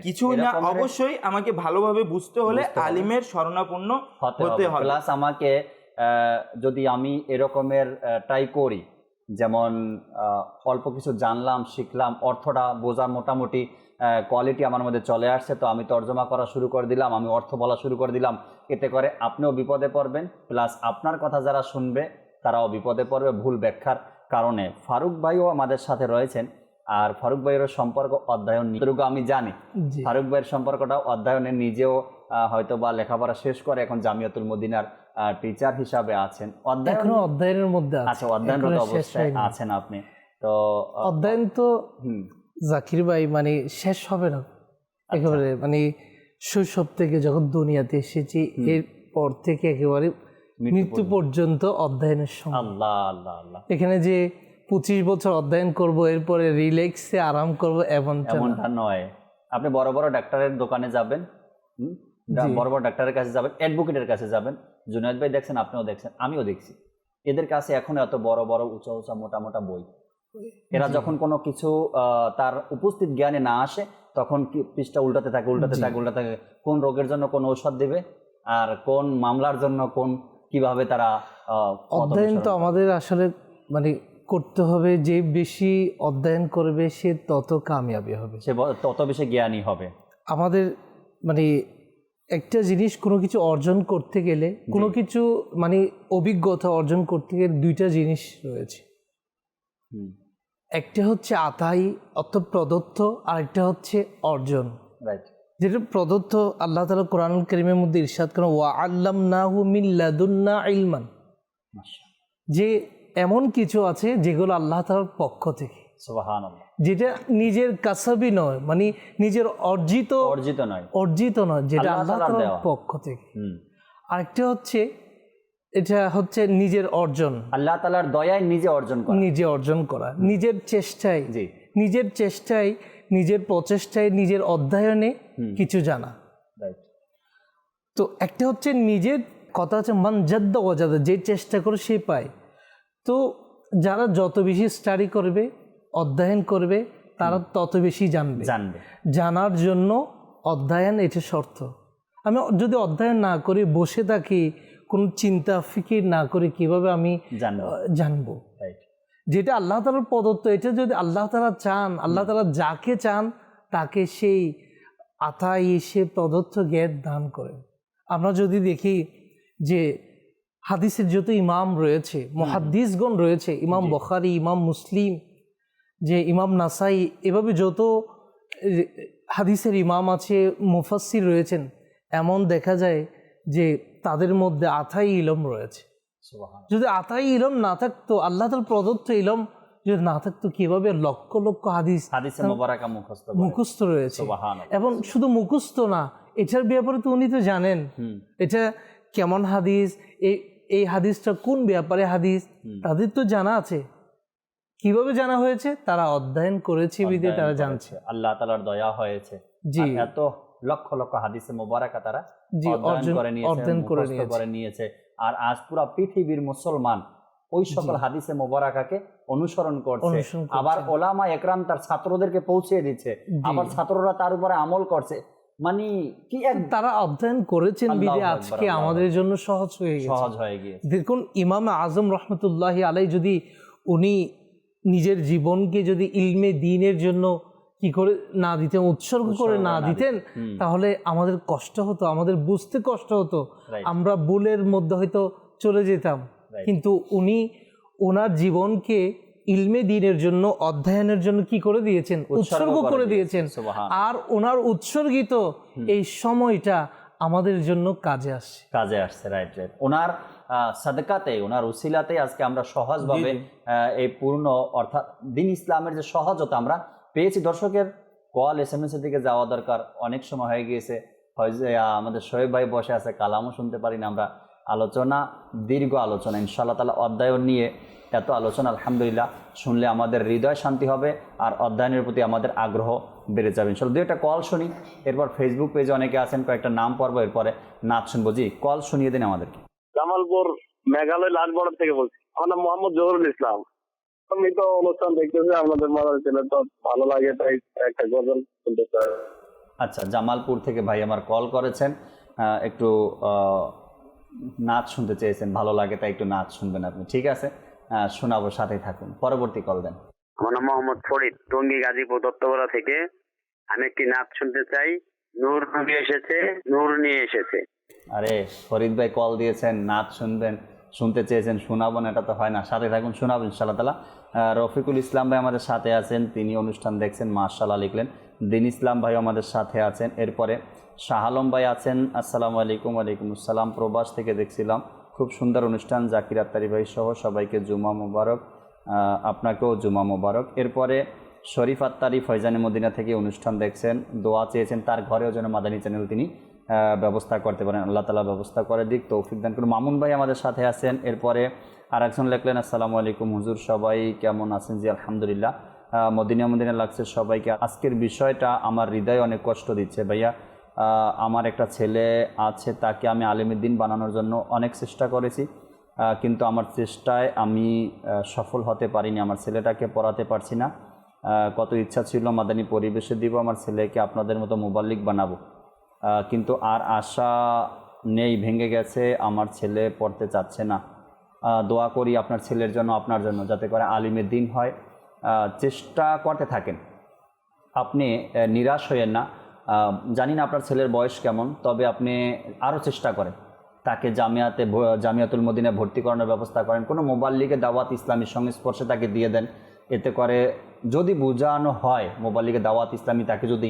কিছু না। অবশ্যই আমাকে ভালোভাবে বুঝতে হলে আলিমের শরণাপন্ন হতে হবে। প্লাস আমাকে যদি আমি এরকমের ট্রাই করি, যেমন অল্প কিছু জানলাম, শিখলাম, অর্থটা বোঝার মোটামুটি কোয়ালিটি আমার মধ্যে চলে আসছে, তো আমি তর্জমা করা শুরু করে দিলাম, আমি অর্থ বলা শুরু করে দিলাম, এতে করে আপনিও বিপদে পড়বেন, প্লাস আপনার কথা যারা শুনবে তারাও বিপদে পড়বে ভুল ব্যাখ্যার কারণে। ফারুক ভাইও আমাদের সাথে রয়েছেন, আর ফারুক ভাইয়ের সম্পর্ক অধ্যয়ন আমি জানি, ফারুক ভাইয়ের সম্পর্কটা অধ্যয়নে নিজেও হয়তো বা লেখাপড়া শেষ করে এখন জামিয়াতুল মদিনার টিচার হিসাবে আছেন, অধ্যয়নের মধ্যে আচ্ছা, অধ্যয়নরত অবস্থায় আছেন আপনি। তো অধ্যয়ন তো জাকির ভাই মানে শেষ হবে না একেবারে, মানে শৈশব থেকে যখন দুনিয়াতে এসেছি এরপর থেকে একেবারে মৃত্যু পর্যন্ত অধ্যয়নের সময়। আল্লাহ আল্লাহ আল্লাহ, এখানে যে 25 বছর অধ্যয়ন করব এরপরে রিল্যাক্সে আরাম করব এমনটা নয়। আপনি বড় বড় ডাক্তারের দোকানে যাবেন, বড় বড় ডাক্তারের কাছে যাবেন, অ্যাডভোকেটের কাছে যাবেন, জুনায়েদ ভাই দেখছেন, আপনিও দেখছেন, আমিও দেখছি, এদের কাছে এখন এত বড় বড় উঁচা উঁচা মোটা মোটা বই, এরা যখন কোনো কিছু তার উপস্থিত জ্ঞানে না আসে তখন পৃষ্ঠা উল্টাতে থাকে, কোন রোগের জন্য কোন ঔষধ দেবে আর কোন মামলার জন্য কোন কিভাবে তারা। অধ্যয়ন তো আমাদের আসলে মানে করতে হবে, যে বেশি অধ্যয়ন করবে সে তত কামিয়াবি হবে, সে তত বেশি জ্ঞানী হবে। আমাদের মানে একটা জিনিস কোনো কিছু অর্জন করতে গেলে, কোনো কিছু মানে অভিজ্ঞতা অর্জন করতে গেলে দুইটা জিনিস রয়েছে, একটা হচ্ছে আতাই অর্থ প্রদত্ত, আর একটা হচ্ছে অর্জন। রাইট। যেটা প্রদত্ত, আল্লাহ তাআলা কোরআনুল কারীমের মধ্যে ইরশাদ করেন ওয়া আল্লামনাহু মিন লাদুন্না ইলমান, যে এমন কিছু আছে যেগুলো আল্লাহ তাআলার পক্ষ থেকে, সুবহানাল্লাহ, যেটা নিজের কাসাবি নয়, মানে নিজের অর্জিত নয়, যেটা আল্লাহ তাআলার পক্ষ থেকে। আরেকটা হচ্ছে এটা হচ্ছে নিজের অর্জন, আল্লাহ তাআলার দয়ায় নিজে অর্জন করা, নিজের চেষ্টায়, নিজের প্রচেষ্টায়, নিজের অধ্যয়নে কিছু জানা। তো একটা হচ্ছে নিজের কথা হচ্ছে মান জাদ্দা ওয়াজাদা, যে চেষ্টা করে সে পায়। তো যারা যত বেশি স্টাডি করবে, অধ্যয়ন করবে, তারা তত বেশি জানবে। জানার জন্য অধ্যয়ন এটা শর্ত। আমি যদি অধ্যয়ন না করি, বসে থাকি, কোনো চিন্তা ফিকির না করে, কিভাবে আমি জানবো? যেটা আল্লাহ তাআলার প্রদত্ত, এটা যদি আল্লাহ তাআলা চান, আল্লাহ তাআলা যাকে চান তাকে সেই আতাই, সে প্রদত্ত জ্ঞান দান করেন। আমরা যদি দেখি যে হাদিসের যত ইমাম রয়েছে, মুহাদ্দিসগণ রয়েছে, ইমাম বুখারী, ইমাম মুসলিম, যে ইমাম নাসাই, এভাবে যত হাদিসের ইমাম আছে, মুফাসসির রয়েছেন, এমন দেখা যায় যে তাদের মধ্যে আতাই ইলম রয়েছে। যদি আতাই ইলম না থাকতো, আল্লাহ তাআলার প্রদত্ত ইলম যদি না থাকতো, কিভাবে লক্ষ লক্ষ হাদিসে মুবারাকা মুখস্থ রয়েছে। এবং শুধু মুখস্থ না, এটার ব্যাপারে তো উনি তো জানেন এটা কেমন হাদিস, এই হাদিসটা কোন ব্যাপারে হাদিস, তাদের তো জানা আছে। কিভাবে জানা হয়েছে? তারা অধ্যয়ন করেছে, বিদে তারা জানছে। আল্লাহ তাআলার দয়া হয়েছে, এত লক্ষ লক্ষ হাদিসে মুবারাকা তারা অধ্যয়ন করে নিয়েছে। আর আজ পুরো পৃথিবীর মুসলমান ওই সকল হাদিসে মুবারাকাকে অনুসরণ করছে। আবার ওলামা একরাম তার ছাত্রদেরকে পৌঁছে দিচ্ছে, আবার ছাত্ররা তার উপরে আমল করছে। মানে কি তারা অধ্যয়ন করেছেন বিদে আজকে আমাদের জন্য সহজ হয়ে গিয়েছে। দেখুন ইমাম আজম রহমতুল্লাহি আলাইহি যদি উনি নিজের জীবনকে যদি ইলমে দ্বীনের জন্য কি করে না দিতেন, উৎসর্গ করে না দিতেন, তাহলে আমাদের কষ্ট হতো, আমাদের বুঝতে কষ্ট হতো, আমরা ভুলের মধ্যে হয়তো চলে যেতাম। কিন্তু উনি ওনার জীবনকে ইলমে দ্বীনের জন্য, অধ্যয়নের জন্য কি করে দিয়েছেন? উৎসর্গ করে দিয়েছেন। আর ওনার উৎসর্গিত এই সময়টা আমাদের জন্য কাজে আসছে। রাইট। ওনার সাদকাতে, ওনার উসিলাতে আজকে আমরা সহজভাবে এই পূর্ণ অর্থাৎ দ্বীন ইসলামের যে সহজতা আমরা পেয়েছি। দর্শকের কল SMS এর দিকে যাওয়া দরকার, অনেক সময় হয়ে গিয়েছে, হয়তো আমাদের শোয়েব ভাই বসে আছে, কালামও শুনতে পারি না আমরা। আলোচনা, দীর্ঘ আলোচনা ইনশাআল্লাহ তাআলা, অধ্যয়ন নিয়ে এত আলোচনা আলহামদুলিল্লাহ শুনলে আমাদের হৃদয় শান্তি হবে, আর অধ্যয়নের প্রতি আমাদের আগ্রহ বেড়ে যাবে ইনশাআল্লাহ। দুই একটা কল শুনি, এরপর ফেসবুক পেজে অনেকে আছেন, কয়েকটা নাম পড়বো, এরপরে নাচ শুনবো। জি, কল শুনিয়ে দিন আমাদেরকে। জামালপুর, মেঘালয়, লালগড় থেকে বলছি। আমার নাম মোহাম্মদ জহুরুল ইসলাম। আমি তো অনুষ্ঠান দেখতেছি, আপনাদের মাদার ছেলে তো ভালো লাগে, তাই একটা গজল শুনতে চাই। আচ্ছা, জামালপুর থেকে ভাই আমার কল করেছেন, একটু নাচ শুনতে চেয়েছেন, ভালো লাগে তাই একটু নাচ শুনবেন আপনি। ঠিক আছে, শোনাবো, সাথেই থাকুন। পরবর্তী কল দেন। আমার নাম মোহাম্মদ ফরিদ, টঙ্গী, গাজীপুর, দত্তপাড়া থেকে। আমি একটি নাচ শুনতে চাই। নূর নবী এসেছে, নূর নিয়ে এসেছে। আরে ফরিদ ভাই কল দিয়েছেন, নাচ শুনতে চেয়েছেন, শোনাবো না, এটা তো হয় না। সাথে থাকুন, শোনাবো ইনশাআল্লাহ তাআলা। রফিকুল ইসলাম ভাই আমাদের সাথে আছেন, তিনি অনুষ্ঠান দেখছেন, মাশাআল্লাহ লিখলেন। দিন ইসলাম ভাই আমাদের সাথে আছেন। এরপরে শাহ আলম ভাই আছেন, আসসালামু আলাইকুম। ওয়ালাইকুম আসসালাম, প্রবাস থেকে দেখছিলাম, খুব সুন্দর অনুষ্ঠান, জাকির আত্তারি ভাই সহ সবাইকে জুমা মুবারক। আপনাকেও জুমা মুবারক। এরপরে শরীফ আত্তারি ফয়জানে মদিনা থেকে অনুষ্ঠান দেখছেন, দোয়া চেয়েছেন তার ঘরেও যেন মাদানী চ্যানেল তিনি ব্যবস্থা করতে পারেন, আল্লাহ তাআলা ব্যবস্থা করে দিক, তৌফিক দান করুন। মামুন ভাই আমাদের সাথে আছেন। এরপরে আরেকজন লিখলেন, আসসালামু আলাইকুম হুজুর, সবাই কেমন আছেন? জি আলহামদুলিল্লাহ, মদিনা লাগছে সবাইকে। আজকের বিষয়টা আমার হৃদয়ে অনেক কষ্ট দিচ্ছে ভাইয়া। আমার একটা ছেলে আছে, তাকে আমি আলেমের দিন বানানোর জন্য অনেক চেষ্টা করেছি, কিন্তু আমার চেষ্টায় আমি সফল হতে পারিনি। আমার ছেলেটাকে পড়াতে পারছি না। কত ইচ্ছা ছিল মাদানী পরিবেশে দিব, আমার ছেলেকে আপনাদের মতো মুবাল্লিগ বানাবো, কিন্তু আর আশা নেই, ভেঙে গেছে। আমার ছেলে পড়তে চাচ্ছে না। দোয়া করি আপনার ছেলের জন্য, আপনার জন্য, যাতে করে আলিমের দিন হয়। চেষ্টা করতে থাকেন, আপনি নিরাশ হয়েন না। জানি না আপনার ছেলের বয়স কেমন, তবে আপনি আরও চেষ্টা করেন, তাকে জামিয়াতুল মদিনায় ভর্তি করানোর ব্যবস্থা করেন। কোনো মুবাল্লিগে দাওয়াত ইসলামীর সংস্পর্শে তাকে দিয়ে দেন, এতে করে যদি বোঝানো হয় মোবাল্লিগে দাওয়াত ইসলামী, তাকে যদি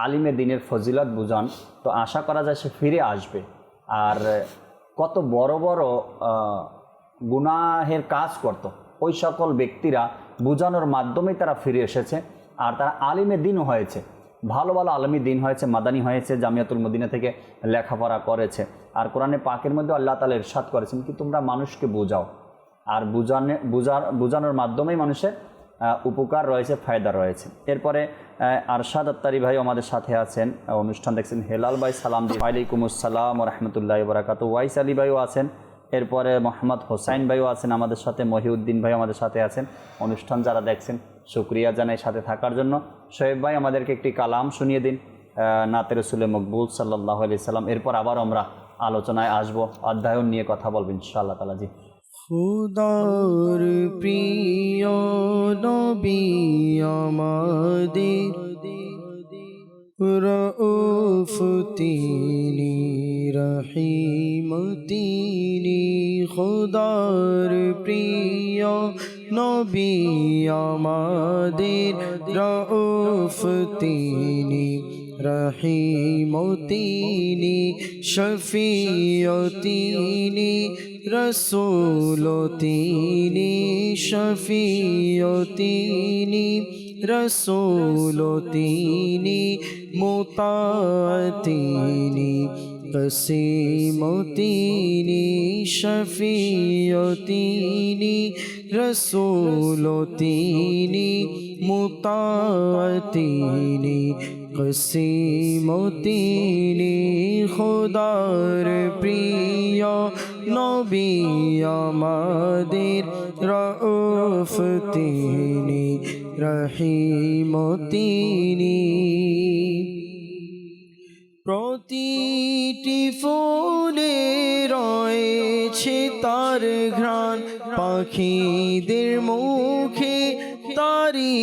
আলিমে দিনের ফজিলত বুঝান, তো আশা করা যায় সে ফিরে আসবে। আর কত বড় বড় গুনাহের কাজ করত, ওই সকল ব্যক্তিরা বোঝানোর মাধ্যমেই তারা ফিরে এসেছে, আর তারা আলিমে দিনও হয়েছে, ভালো ভালো আলমী দিন হয়েছে, মাদানী হয়েছে, জামিয়াতুল মদিনা থেকে লেখাপড়া করেছে। আর কোরআনে পাকের মধ্যে আল্লাহ তাআলা ইরশাদ করেছেন কি তোমরা মানুষকে বোঝাও, আর বোঝানোর মাধ্যমেই মানুষের উপকার রয়েছে, ফায়দা রয়েছে। এরপরে আরশাদ আত্তারি ভাই আমাদের সাথে আছেন, অনুষ্ঠান দেখছেন। হেলাল ভাই সালাম দিয়ে ওয়ালাইকুম আসসালাম ওয়া রাহমাতুল্লাহি ওয়া বারাকাতুহু। ওয়াইস আলী ভাইও আছেন, এরপরে মোহাম্মদ হোসাইন ভাইও আছেন আমাদের সাথে, মহিউদ্দিন ভাই আমাদের সাথে আছেন। অনুষ্ঠান যারা দেখছেন শুকরিয়া জানাই সাথে থাকার জন্য। শোয়েব ভাই আমাদেরকে একটি কালাম শুনিয়ে দিন, নাতে রসুলে মকবুল সাল্লাল্লাহু আলাইহি সাল্লাম। এরপর আবার আমরা আলোচনায় আসবো, অধ্যয়ন নিয়ে কথা বলবো ইনশাআল্লাহ তাআলা। জি। খুদার প্রিয় নবী আমাদের রউফ তিনি রহিম তিনি, খুদার প্রিয় নবী আমাদের রউফ তিনি রহিম তিনি, শফিউ তিনি রসূল তিনি, শফিউ তিনি রসূল তিনি, মুতা তিনি কসিম তিনি, শফিউ তিনি রসূল তিনি, মুতা তিনি কসিম তিনি, খুদার প্রিয় নবী আমাদের রউফ তিনি রহিম তিনি। প্রতিটি ফুলে রয়েছে তার ঘ্রাণ, পাখিদের মুখে তারি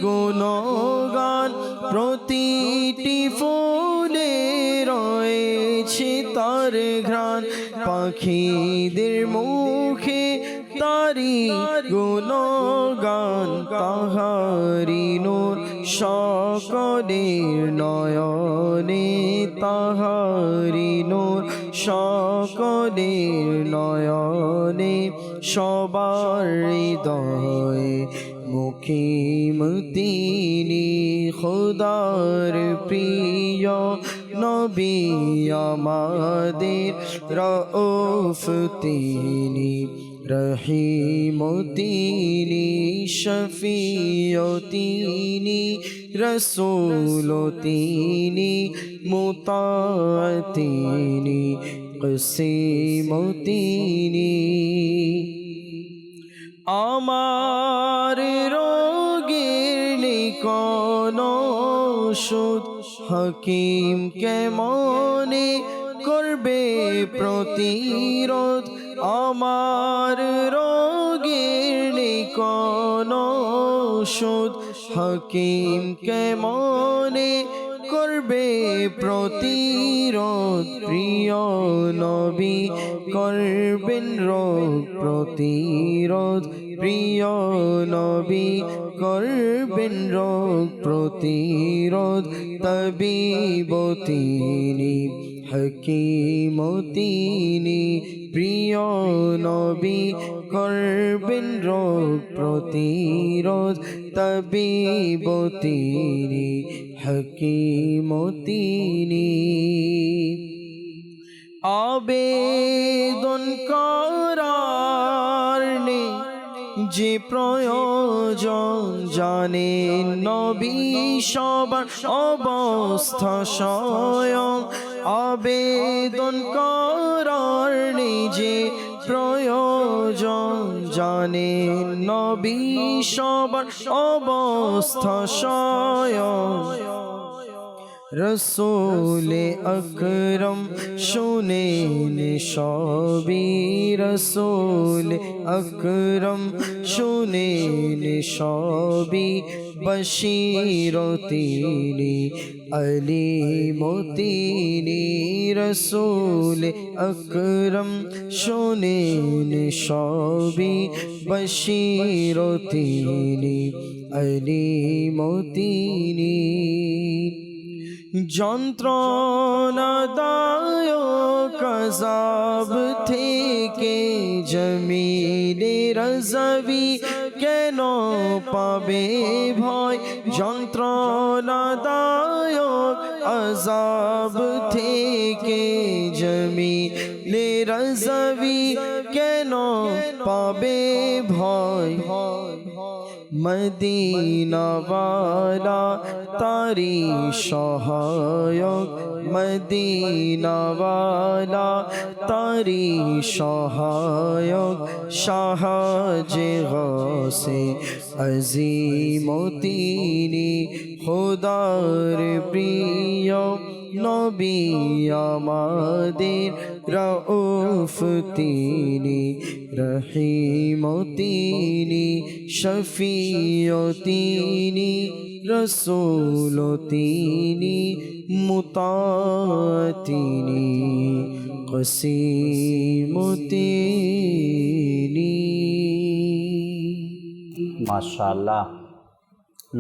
গুণগান, প্রতিটি ফুলে রয়েছে তার ঘ্রাণ, পাখিদের মুখে তারি গুণগান, তাহারি নূর সকলের নয়নে, তাহারি নূর সকলের নয়নে, সবার হৃদয়ে মুকিম তিনি, খুদার প্রিয় নবী আমাদের রউফ তিনি রহিম তিনি, শফিউ তিনি রসূল তিনি, মুতা তিনি কসিম তিনি। আমার রোগের নিকোনো ওষুধ, হাকিম কেমনে করবে প্রতিরোধ, আমার রোগের নিকোনো ওষুধ, হাকিম কেমনে করবে প্রতিরোধ, প্রিয় নবী করবেন রোগ প্রতিরোধ, প্রিয় নবী করবেন রোগ প্রতিরোধ, তবিব তিনি হকীম তিনি, প্রিয় নবী করবেন রোগ প্রতিরোধ, তবিব তিনি হকীম তিনি। আবেদন করার নেই যে প্রয়োজন, জানেন নবী সবার অবস্থা স্বয়ং, আবেদন করার নেই যে প্রয়োজন, জানেন নবী সবার অবস্থা স্বয়ং। রসূলে আকরম শুনেন সবই, রসূলে আকরম শুনেন সবই, বশীর তিনি আলিম তিনি রসূল আকরম শোনেন সবই বশীর তিনি আলিম তিনি যন্ত্রণাদায়ক আযাব থেকে জমিনে রাজবি কেন পাবে ভয় যন্ত্রণাদায়ক আযাব থেকে জমিনে রাজবি কেন পাবে ভয় মদিনাওয়ালা তারি সহায়ক মদিনাওয়ালা তারি সহায়ক সাহায্যে গসে আজিম তিনি খোদার প্রিয় নবী আমাদের রউফ তিনি রহিম তিনি শফিউ তিনি রসূল তিনি মুতা তিনি কসিম তিনি। মাশাআল্লাহ,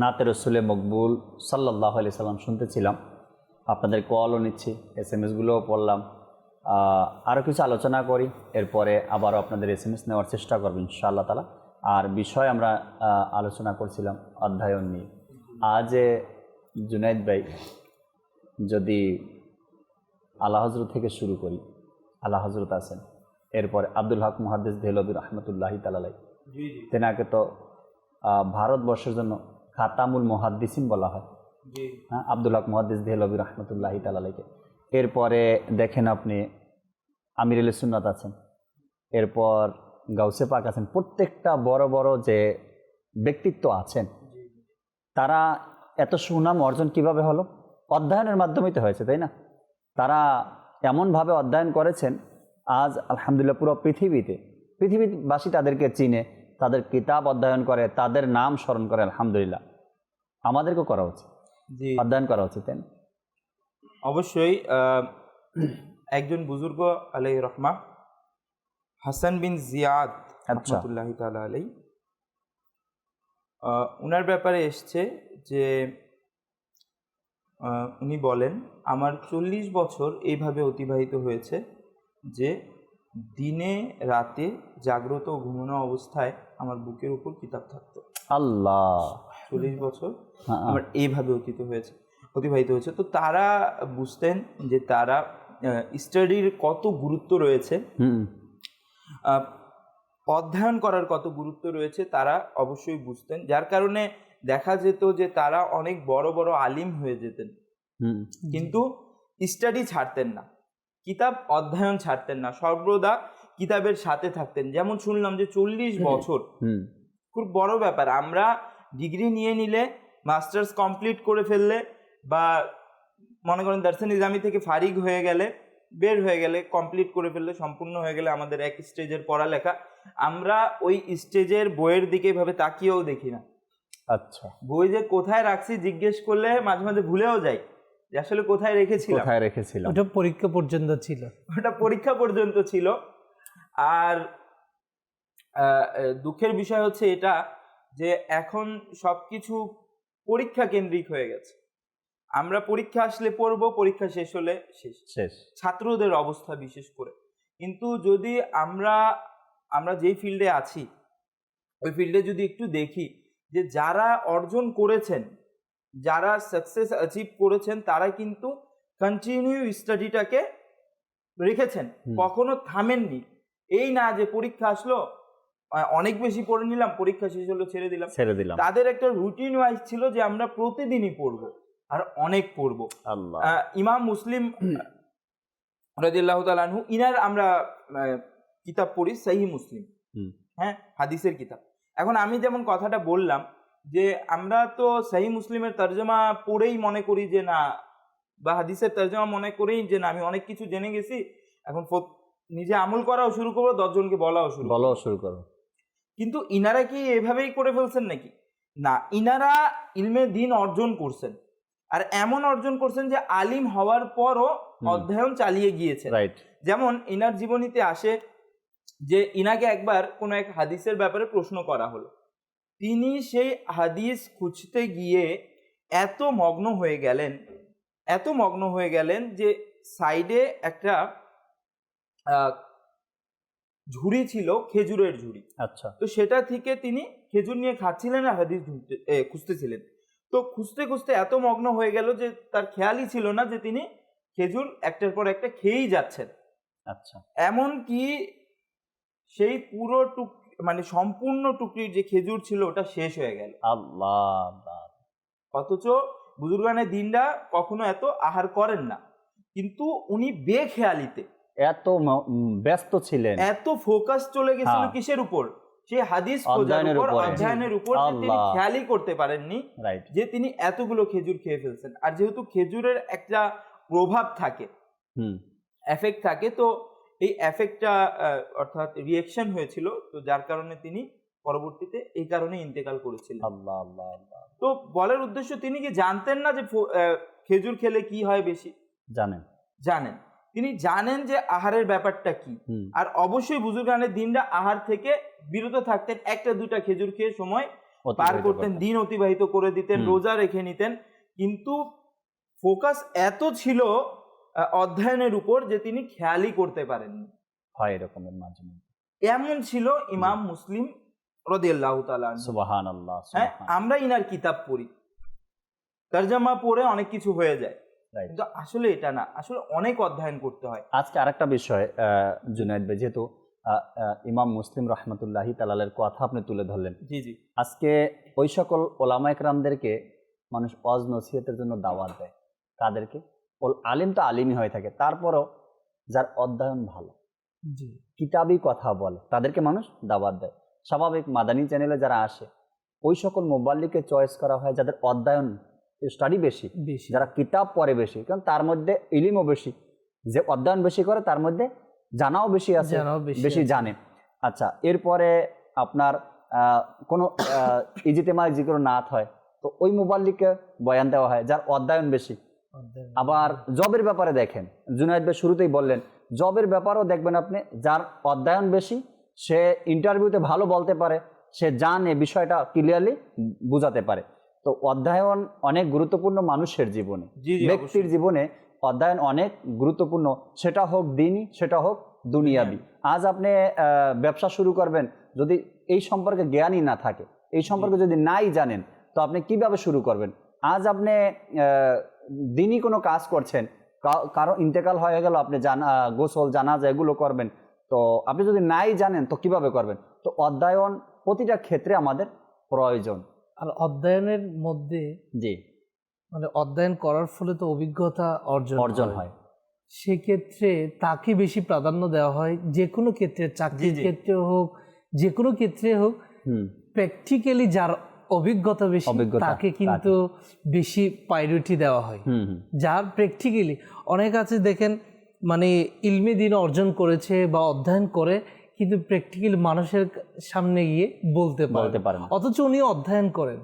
নাতে রসুলে মকবুল সাল্লাল্লাহু আলাইহি সাল্লাম শুনতেছিলাম, আপনাদের কলও নিচ্ছি, SMS-গুলোও পড়লাম। আরও কিছু আলোচনা করি, এরপরে আবারও আপনাদের SMS নেওয়ার চেষ্টা করব ইনশাআল্লাহ তাআলা। আর বিষয় আমরা আলোচনা করছিলাম অধ্যয়ন নিয়ে। আজ জুনাইদ ভাই, যদি আলা হযরত থেকে শুরু করি, আলা হযরত আছেন, এরপরে আব্দুল হক মুহাদ্দিস দেহলভী রহমতুল্লাহি তাআলা আলাইহি, তেনাকে তো ভারতবর্ষের জন্য খাতামুল মুহাদ্দিসিন বলা হয়। হ্যাঁ, আব্দুল হক মুহাদ্দিস দেহলভী রহমতুল্লাহি তাআলা আলাইহি। এরপরে দেখেন আপনি আমিরুল সুন্নাত আছেন, এরপর গাউসে পাক আছেন। প্রত্যেকটা বড় বড় যে ব্যক্তিত্ব আছেন, তারা এত সুনাম অর্জন কিভাবে হলো? অধ্যয়নের মাধ্যমেই তো হয়েছে, তাই না? তারা এমনভাবে অধ্যয়ন করেছেন, আজ আলহামদুলিল্লাহ পুরো পৃথিবীবাসী তাদেরকে চিনে, তাদের কিতাব অধ্যয়ন করে, তাদের নাম স্মরণ করে। আলহামদুলিল্লাহ, আমাদেরকেও করা উচিত, অধ্যয়ন করা উচিত, তাই না? অবশ্যই। একজন বুজুর্গ আলাইহি রহমা, হাসান বিন জিয়াদ রহমতুল্লাহি তাআলা আলাইহি, উনার ব্যাপারে এসছে যে উনি বলেন, আমার 40 বছর এইভাবে অতিবাহিত হয়েছে যে দিনে রাতে জাগ্রত ও ঘুমানো অবস্থায় আমার বুকের উপর কিতাব থাকতো। আল্লাহ, 40 বছর আমার এইভাবে অতিবাহিত হয়েছে। তো তারা বুঝতেন যে তারা স্টাডির কত গুরুত্ব রয়েছে, অধ্যয়ন করার কত গুরুত্ব রয়েছে, তারা অবশ্যই বুঝতেন। যার কারণে দেখা যেত যে তারা অনেক বড় বড় আলিম হয়ে যেতেন, কিন্তু স্টাডি ছাড়তেন না, কিতাব অধ্যয়ন ছাড়তেন না, সর্বদা কিতাবের সাথে থাকতেন। যেমন শুনলাম যে 40 বছর খুব বড় ব্যাপার। আমরা ডিগ্রি নিয়ে নিলে, মাস্টার্স কমপ্লিট করে ফেললে, বা মনে করেন দার্সে নিজামি থেকে ফারিগ হয়ে গেলে, বের হয়ে গেলে, কমপ্লিট করে ফেললে, সম্পূর্ণ হয়ে গেলে আমাদের এক স্টেজের পড়ালেখা, আমরা ওই স্টেজের বইয়ের দিকে ভাবে তাকিয়েও দেখি না। আচ্ছা, বই যে কোথায় রাখছি জিজ্ঞেস করলে মাঝে মাঝে ভুলেও যাই যে আসলে কোথায় রেখেছিলাম। ওটা পরীক্ষা পর্যন্ত ছিল। আর দুঃখের বিষয় হচ্ছে এটা যে এখন সবকিছু পরীক্ষা কেন্দ্রিক হয়ে গেছে। আমরা পরীক্ষা আসলে পড়বো, পরীক্ষা শেষ হলে শেষ। ছাত্রদের অবস্থা বিশেষ করে। কিন্তু যদি আমরা যেই ফিল্ডে আছি, ওই ফিল্ডে যদি একটু দেখি যে যারা অর্জন করেছেন, যারা সাকসেস অ্যাচিভ করেছেন, তারা কিন্তু কন্টিনিউ স্টাডিটাকে রেখেছেন, কখনো থামেননি। এই না যে পরীক্ষা আসলো অনেক বেশি পড়ে নিলাম, পরীক্ষা শেষ হলো ছেড়ে দিলাম। তাদের একটা রুটিন ওয়াইজ ছিল যে আমরা প্রতিদিনই পড়বো আর অনেক পড়বো। ইমাম মুসলিম রাদিয়াল্লাহু তাআলা আনহু, ইনার আমরা কিতাব পড়ি, সহিহ মুসলিম, হ্যাঁ, হাদিসের কিতাব। এখন আমি যেমন কথাটা বললাম যে আমরা তো সহিহ মুসলিমের তর্জমা পড়েই মনে করি যে না, বা হাদিসের তর্জমা মনে করেই যে না আমি অনেক কিছু জেনে গেছি, এখন নিজে আমল করাও শুরু করবো, 10 জনকে বলাও শুরু করবো। কিন্তু ইনারা কি এভাবেই করে ফেলছেন নাকি? না, ইনারা ইলমে দিন অর্জন করছেন, আর এমন অর্জন করছেন যে আলিম হওয়ার পরও অধ্যয়ন চালিয়ে গিয়েছেন। রাইট। যেমন ইনার জীবনীতে আসে যে ইনাকে একবার কোনো এক হাদিসের ব্যাপারে প্রশ্ন করা হলো, তিনি সেই হাদিস খুঁজতে গিয়ে এত মগ্ন হয়ে গেলেন যে সাইডে একটা ঝুড়ি ছিল, খেজুরের ঝুড়ি। আচ্ছা। তো সেটা থেকে তিনি খেজুর নিয়ে খাচ্ছিলেন আর হাদিস খুঁজতেছিলেন। তো খুঁজতে খুঁজতে এত মগ্ন হয়ে গেল যে তার খেয়ালই ছিল না যে তিনি খেজুর একটার পর একটা খেয়েই যাচ্ছেন। আচ্ছা। এমন কি সেই পুরো মানে সম্পূর্ণ টুকরির যে খেজুর ছিল ওটা শেষ হয়ে গেল। আল্লাহ। অথচ বুজুর্গানে দিনরা কখনো এত আহার করেন না, কিন্তু উনি বেখেয়ালিতে এত ব্যস্ত ছিলেন, এত ফোকাস চলে গেছিল কিসের উপর? সেই হাদিস খোঁজার উপর, অধ্যয়নের উপর, যে তিনি খেয়ালই করতে পারেননি যে তিনি এতগুলো খেজুর খেয়ে ফেলছেন। আর যেহেতু খেজুরের একটা প্রভাব থাকে, এফেক্ট থাকে, তো এই এফেক্টটা অর্থাৎ রিঅ্যাকশন হয়েছিল, তো যার কারণে তিনি পরবর্তীতে এই কারণে ইন্তেকাল করেছিলেন। আল্লাহ আল্লাহ আল্লাহ। তো বলার উদ্দেশ্য, তিনি কি জানতেন না যে খেজুর খেলে কি হয়? বেশি জানেন, তিনি জানেন যে আহারের ব্যাপারটা কি। আর অবশ্যই বুজুর্গানের দিনরা আহার থেকে বিরত থাকতেন, একটা দুটা খেজুর খেয়ে সময় পার করতেন, দিন অতিবাহিত করে দিতেন, রোজা রেখে নিতেন, কিন্তু ফোকাস এত ছিল অধ্যয়নের উপর যে তিনি খেয়ালই করতে পারেননি। হয় এরকমের মাঝে মধ্যে। এমন ছিল ইমাম মুসলিম রাদিয়াল্লাহু তাআলা। সুবহানাল্লাহ। আমরা ইনার কিতাব পড়ি, তরজমা পড়ে অনেক কিছু হয়ে যায়, কিন্তু আসলে এটা না, আসলে অনেক অধ্যয়ন করতে হয়। আজকে আরেকটা বিষয় জুনায়েদ ভাই, যেহেতু ইমাম মুসলিম রহমতুল্লাহি তাআলার কথা আপনি তুলে ধরলেন, জি জি, আজকে ওই সকল ওলামা একরামদেরকে মানুষ ওয়াজ নসিহতের জন্য দাওয়াত দেয়। তাদেরকে আলিম তো আলিমই হয়ে থাকে, তারপরও যার অধ্যয়ন ভালো, কিতাবি কথা বলে, তাদেরকে মানুষ দাওয়াত দেয়। স্বাভাবিক মাদানী চ্যানেলে যারা আসে, ওই সকল মোবাল্লিকে চয়েস করা হয় যাদের অধ্যয়ন স্টাডি বেশি, যারা কিতাব পড়ে বেশি, কারণ তার মধ্যে ইলিমও বেশি। যে অধ্যয়ন বেশি করে তার মধ্যে জানাও বেশি আছে, বেশি জানে। আচ্ছা, এরপরে আপনার কোনো ইজতেমায় জিকির নাত হয়, তো ওই মুবাল্লিকে বয়ান দেওয়া হয় যার অধ্যয়ন বেশি। আবার জবের ব্যাপারে দেখেন, জুনায়েদ ভাই শুরুতেই বললেন, জবের ব্যাপারেও দেখবেন আপনি, যার অধ্যয়ন বেশি সে ইন্টারভিউতে ভালো বলতে পারে, সে জানে বিষয়টা ক্লিয়ারলি বুঝাতে পারে। তো অধ্যয়ন অনেক গুরুত্বপূর্ণ মানুষের জীবনে, ব্যক্তির জীবনে অধ্যয়ন অনেক গুরুত্বপূর্ণ, সেটা হোক দিনই, সেটা হোক দুনিয়াবি। আজ আপনি ব্যবসা শুরু করবেন, যদি এই সম্পর্কে জ্ঞানই না থাকে, এই সম্পর্কে যদি নাই জানেন, তো আপনি কিভাবে শুরু করবেন? আজ আপনি দিনই কোনো কাজ করছেন, কারো ইন্তেকাল হয়ে গেল, আপনি গোসল জানাজা এগুলো করবেন, তো আপনি যদি নাই জানেন তো কিভাবে করবেন? তো অধ্যয়ন প্রতিটা ক্ষেত্রে আমাদের প্রয়োজন। আর অধ্যয়নের মধ্যে মানে অধ্যয়ন করার ফলে তো অভিজ্ঞতা অর্জন হয়, সেক্ষেত্রে তাকে বেশি প্রাধান্য দেওয়া হয়। যে কোনো ক্ষেত্রে, চাকরির ক্ষেত্রে হোক, যে কোনো ক্ষেত্রে হোক, প্র্যাকটিক্যালি যার অভিজ্ঞতা বেশি তাকে কিন্তু বেশি প্রায়োরিটি দেওয়া হয়। যার প্র্যাকটিক্যালি, অনেক আছে দেখেন মানে ইলমে দিন অর্জন করেছে বা অধ্যয়ন করে, কিন্তু প্র্যাকটিক্যালি মানুষের সামনে গিয়ে বলতে পারে, অথচ উনি অধ্যয়ন করেন।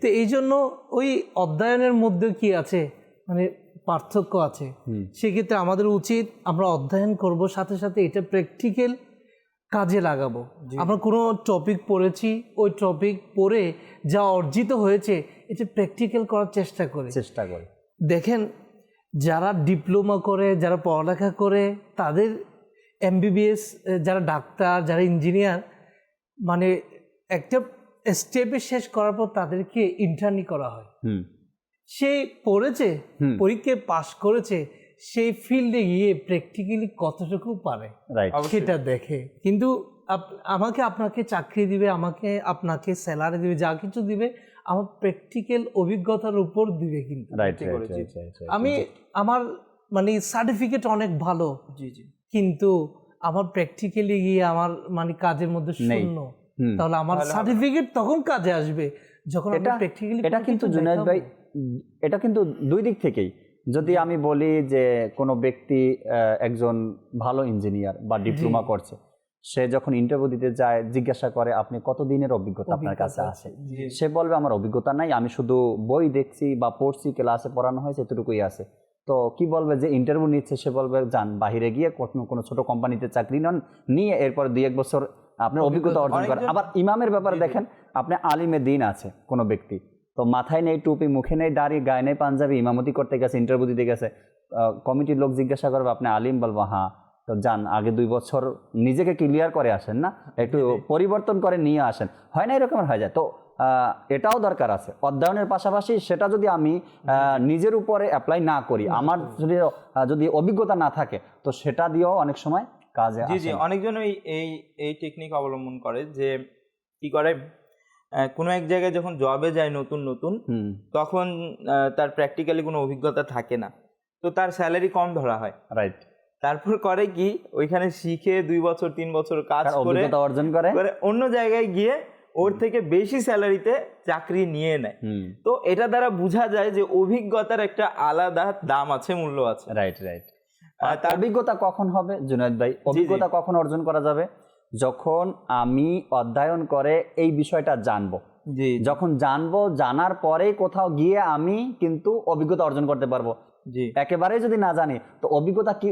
তো এই জন্য ওই অধ্যয়নের মধ্যে কি আছে, মানে পার্থক্য আছে। সেক্ষেত্রে আমাদের উচিত আমরা অধ্যয়ন করব, সাথে সাথে এটা প্র্যাকটিক্যাল কাজে লাগাবো। আমরা কোনো টপিক পড়েছি, ওই টপিক পড়ে যা অর্জিত হয়েছে এটা প্র্যাকটিক্যাল করার চেষ্টা করি। দেখেন, যারা ডিপ্লোমা করে, যারা পড়ালেখা করে, তাদের MBBS, যারা ডাক্তার, যারা ইঞ্জিনিয়ার, মানে একটা স্টেপে শেষ করার পর তাদেরকে ইন্টার্নি করা হয়। সে পড়েছে, পরীক্ষায় পাশ করেছে, সেই ফিল্ডে গিয়ে প্র্যাকটিক্যালি কতটুকু পারে সেটা দেখে। কিন্তু আমাকে আপনাকে চাকরি দিবে, আমাকে আপনাকে স্যালারি দিবে, যা কিছু দিবে আমার প্র্যাকটিক্যাল অভিজ্ঞতার উপর দিবে। কিন্তু আমি আমার মানে সার্টিফিকেট অনেক ভালো, কিন্তু আমার প্র্যাকটিক্যালি গিয়ে আমার মানে কাজের মধ্যে শূন্য, তাহলে আমার সার্টিফিকেট তখন কাজে আসবে যখন আমি প্র্যাকটিক্যালি। এটা কিন্তু জুনায়েদ ভাই, এটা কিন্তু দুই দিক থেকেই। যদি আমি বলি যে কোনো ব্যক্তি একজন ভালো ইঞ্জিনিয়ার বা ডিপ্লোমা করছে, সে যখন ইন্টারভিউ দিতে যায় জিজ্ঞাসা করে আপনি কতদিনের অভিজ্ঞতা আপনার কাছে আছে, সে বলবে আমার অভিজ্ঞতা নাই, আমি শুধু বই দেখছি বা পড়ছি, ক্লাসে পড়ানো হয়েছে, এতটুকুই আছে। তো কি বলবে যে ইন্টারভিউ নিচ্ছে, সে বলবে যান বাহিরে গিয়ে কোনো ছোট কোম্পানিতে চাকরি নিয়ে এরপর 2-1 বছর আপনার অভিজ্ঞতা অর্জন করেন। আবার ইমামের ব্যাপারে দেখেন, আপনি আলিমে দিন আছে কোনো ব্যক্তি, তো মাথায় নেই টুপি, মুখে নেই দাড়ি, গায়ে নেই পাঞ্জাবি, ইমামতি করতে গেছে, ইন্টারভিউ দিতে গেছে, কমিটির লোক জিজ্ঞাসা করবে আপনি আলিম, বলবো হ্যাঁ, তো যান আগে 2 বছর নিজেকে ক্লিয়ার করে আসেন না, একটু পরিবর্তন করে নিয়ে আসেন, হয় না এরকমের হয়ে যায়। তো এটাও দরকার আছে অধ্যয়নের পাশাপাশি, সেটা যদি আমি নিজের উপরে অ্যাপ্লাই না করি, আমার যদি অভিজ্ঞতা না থাকে, তো সেটা দিয়েও অনেক সময় কাজে আসে। জি, অনেকজন এই টেকনিক অবলম্বন করে যে কি করে, কোনো এক জায়গায় যখন জবে যায় নতুন নতুন, তখন তার প্র্যাকটিক্যালি কোনো অভিজ্ঞতা থাকে না, তো তার স্যালারি কম ধরা হয়। রাইট। তারপর করে কি, ওইখানে শিখে 2 বছর 3 বছর কাজ করে অর্জন করে অন্য জায়গায় গিয়ে ওর থেকে বেশি স্যালারিতে চাকরি নিয়ে নেয়। তো এটা দ্বারা বোঝা যায় যে অভিজ্ঞতার একটা আলাদা দাম আছে, মূল্য আছে। Right right. তার অভিজ্ঞতা কখন হবে জুনায়েদ ভাই? অভিজ্ঞতা কখন অর্জন করা যাবে? যখন আমি অধ্যয়ন করে এই বিষয়টা জানবো, যখন জানবো, জানার পরেই কোথাও গিয়ে আমি কিন্তু অভিজ্ঞতা অর্জন করতে পারবো। একেবারেই যদি না জানি, তো অভিজ্ঞতা কি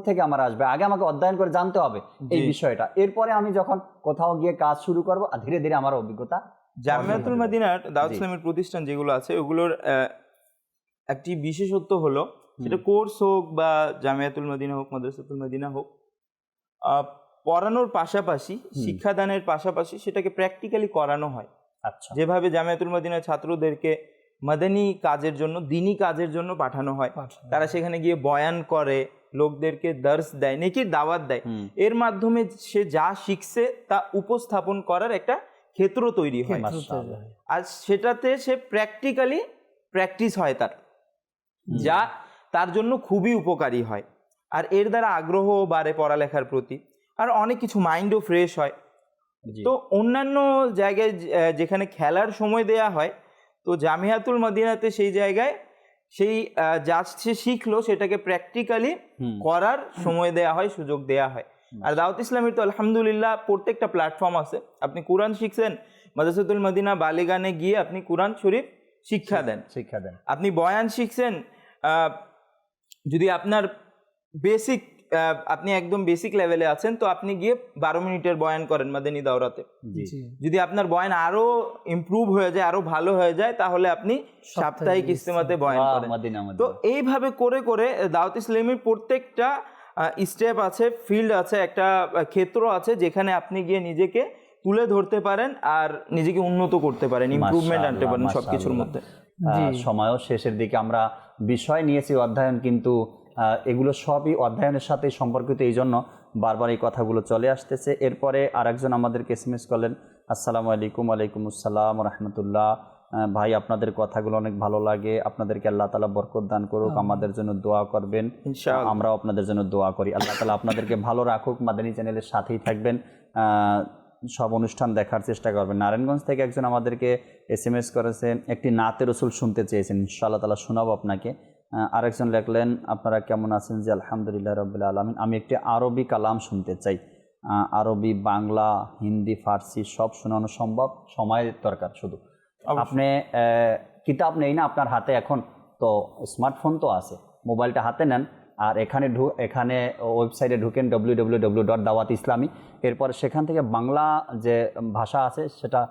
থেকে আমার আসবে? আগে আমাকে অধ্যয়ন করে জানতে হবে এই বিষয়টা, এরপরে আমি যখন কোথাও গিয়ে কাজ শুরু করবো, ধীরে ধীরে আমার অভিজ্ঞতা। জামিয়াতুল মদিনার দাওয়াত ইসলামের প্রতিষ্ঠান যেগুলো আছে, ওগুলোর একটি বিশেষত্ব হলো, সেটা কোর্স হোক বা জামিয়াতুল মদিনা হোক, মাদ্রাসাতুল মদিনা হোক, পড়ানোর পাশাপাশি, শিক্ষাদানের পাশাপাশি সেটাকে প্র্যাকটিক্যালি করানো হয়। আচ্ছা। যেভাবে জামিয়াতুল মদিনার ছাত্রদেরকে মাদানী কাজের জন্য, দিনী কাজের জন্য পাঠানো হয়, তারা সেখানে গিয়ে বয়ান করে, লোকদেরকে দর্স দেয়, নেকির দাওয়াত দেয়, এর মাধ্যমে সে যা শিখছে তা উপস্থাপন করার একটা ক্ষেত্র তৈরি হয়, আর সেটাতে সে প্র্যাকটিক্যালি প্র্যাকটিস হয় তার, যা তার জন্য খুবই উপকারী হয়। আর এর দ্বারা আগ্রহ বাড়ে পড়ালেখার প্রতি, আর অনেক কিছু, মাইন্ডও ফ্রেশ হয়। তো অন্যান্য জায়গায় যেখানে খেলার সময় দেয়া হয়, তো জামিয়াতুল মদিনাতে সেই জায়গায় সেই যা সে শিখলো সেটাকে প্র্যাকটিক্যালি করার সময় দেয়া হয়, সুযোগ দেয়া হয়। আর দাওয়াত ইসলামের তো আলহামদুলিল্লাহ প্রত্যেকটা প্ল্যাটফর্ম আছে। আপনি কোরআন শিখছেন, মাদ্রাসাতুল মদিনা বালিগানে গিয়ে আপনি কোরআন শরীফ শিক্ষা দেন। আপনি বয়ান শিখছেন, যদি আপনার বেসিক, আপনি একদম বেসিক লেভেলে আছেন, তো আপনি গিয়ে 12 মিনিটের বয়ান করেন মাদানী দাওরাতে। যদি আপনার বয়ান আরো ইমপ্রুভ হয়ে যায়, আরো ভালো হয়ে যায়, তাহলে আপনি সাপ্তাহিক ইজতেমাতে বয়ান করেন। তো এইভাবে করে করে দাওয়াত ইসলামের প্রত্যেকটা স্টেপ আছে, ফিল্ড আছে, একটা ক্ষেত্র আছে, যেখানে আপনি গিয়ে নিজেকে তুলে ধরতে পারেন আর নিজেকে উন্নত করতে পারেন, ইমপ্রুভমেন্ট আনতে পারেন সবকিছুর মধ্যে। সময়ও শেষের দিকে, আমরা বিষয় নিয়েছি অধ্যয়ন, কিন্তু এগুলো সবই অধ্যয়নের সাথে সম্পর্কিত, এই জন্য বারবার এই কথাগুলো চলে আসতেছে। এরপরে আরেকজন আমাদেরকে SMS করলেন, আসসালামু আলাইকুম। ওয়ালাইকুম আসসালাম রহমতুল্লাহ। ভাই, আপনাদের কথাগুলো অনেক ভালো লাগে, আপনাদেরকে আল্লাহ তাআলা বরকত দান করুক, আমাদের জন্য দোয়া করবেন, আমরাও আপনাদের জন্য দোয়া করি। আল্লাহ তাআলা আপনাদেরকে ভালো রাখুক, মাদানী চ্যানেলের সাথেই থাকবেন, সব অনুষ্ঠান দেখার চেষ্টা করবেন। নারায়ণগঞ্জ থেকে একজন আমাদেরকে SMS করেছেন, একটি নাতে রসুল শুনতে চেয়েছেন, ইনশাআল্লাহ তাআলা শোনাবো আপনাকে। আরেকজন লিখলেন, আপনারা কেমন আছেন? যে আলহামদুলিল্লাহ রাব্বিল আলামিন। আমি একটি আরবি কালাম শুনতে চাই। আরবি, বাংলা, হিন্দি, ফার্সি সব শোনানো সম্ভব? সময়ের দরকার শুধু। আপনি কিতাব নেই না আপনার হাতে, এখন তো স্মার্টফোন তো আছে, মোবাইলটা হাতে নেন, আর এখানে ওয়েবসাইটে ঢুকেন www.dawat-islami, এরপরে সেখান থেকে বাংলা যে ভাষা আছে সেটা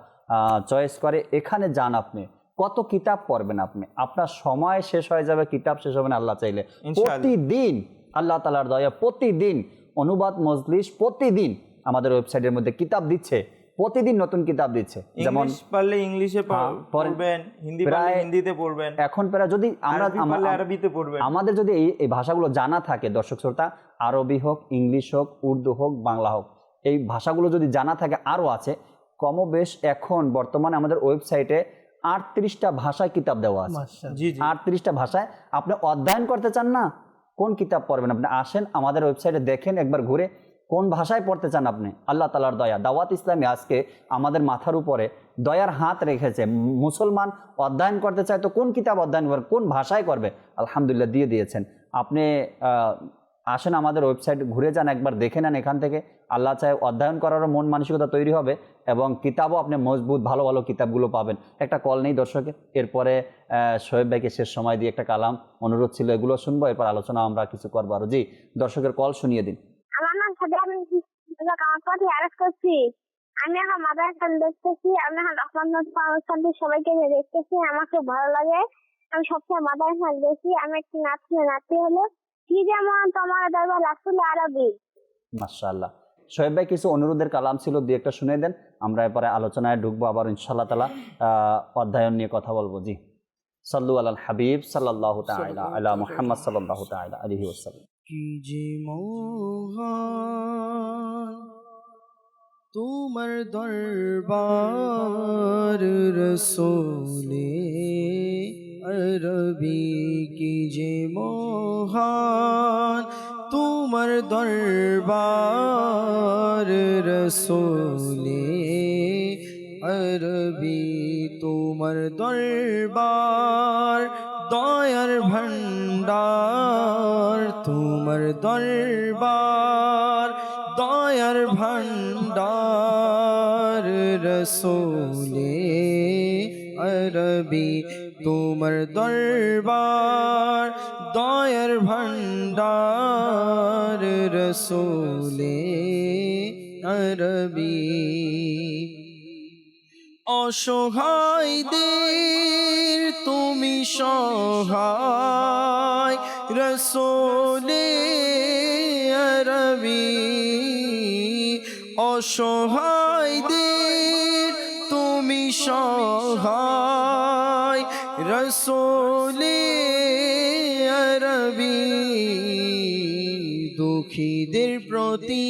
চয়েস করে এখানে যান। আপনি কত কিতাব পড়বেন? আপনার সময় শেষ হয়ে যাবে, কিতাব শেষ হবে না আল্লাহ চাইলে। প্রতিদিন আল্লাহ তাআলার দয়া, প্রতিদিন অনুবাদ মজলিস, প্রতিদিন আমাদের ওয়েবসাইটের মধ্যে কিতাব দিচ্ছে, প্রতিদিন নতুন কিতাব দিচ্ছে। যেমন পারলে ইংলিশে পড়বেন, হিন্দি পারলে হিন্দিতে পড়বেন, এখন প্রায় যদি আমরা আরবিতে পড়বেন। আমাদের যদি এই ভাষাগুলো জানা থাকে, দর্শক শ্রোতা, আরবি হোক, ইংলিশ হোক, উর্দু হোক, বাংলা হোক, এই ভাষাগুলো যদি জানা থাকে, আরও আছে কমবেশ। এখন বর্তমানে আমাদের ওয়েবসাইটে 38টা ভাষায় কিতাব দেওয়া আছে। 38টা ভাষায় আপনি অধ্যয়ন করতে চান না, কোন কিতাব পড়বেন? আপনি আসেন আমাদের ওয়েবসাইটে, দেখেন একবার ঘুরে কোন ভাষায় পড়তে চান আপনি। আল্লাহ তাআলার দয়া, দাওয়াত ইসলামী আজকে আমাদের মাথার উপরে দয়ার হাত রেখেছে। মুসলমান অধ্যয়ন করতে চায় তো কোন কিতাব অধ্যয়ন করবে, কোন ভাষায় করবে, আলহামদুলিল্লাহ দিয়ে দিয়েছেন। আপনি আসেন আমাদের ওয়েবসাইট ঘুরে যান, একবার দেখে নেন। এখান থেকে আল্লাহ চায় অধ্যয়ন করারও মন মানসিকতা তৈরি হবে এবং কিতাবও আপনি মজবুত ভালো ভালো কিতাবগুলো পাবেন। একটা কল নেই দর্শকের, এরপরে শোয়েব ভাইকে শেষ সময় দিয়ে একটা কালাম অনুরোধ ছিল, এগুলো শুনবো, এরপর আলোচনা আমরা কিছু করবো আরো। জি, দর্শকের কল শুনিয়ে দিন। আমার নাম সাদিয়া, আমি কামারপাড়া আরেস্ট করছি। আমি এখন মাদারসান দেখতেছি, আমি এখন রহমান অনুষ্ঠানটি সবাইকে দেখতেছি, আমার খুব ভালো লাগে। আমি সবসময় মাদারসান দেখি। আমি একটি নাতি হলো কি যেমন তোমার দরবার রাসূল আরবি। মাশাআল্লাহ। শোয়েব ভাই কিছু অনুরোধের কালাম ছিল, দুই একটা শুনে দেন, আমরা এরপরে আলোচনায় ঢুকবো আবার ইনশাআল্লাহ তাআলা অধ্যয়ন নিয়ে কথা বলবো। জি, সাল্লু আলাল হাবিব সাল্লাল্লাহু তাআলা আলা মুহাম্মদ সাল্লাল্লাহু তাআলা আলাইহি ওয়াসাল্লাম। কি যে মোহন তোমার দরবার রসূলে আরবি, কি যে মোহন তোমার দরবার রসূলে আরবি, তোমার দরবার দয়ার ভান্ডার, তোমার দরবার দয়ার ভান্ডার রসূলে আরবি, তোমার দরবার দয়ার ভান্ডার রসূলে আরবি। অসহায়দের তুমি সহায় রসূলে আরবি, অসহায়দের তুমি সহায় রসূলে আরবি, দুঃখীদের প্রতি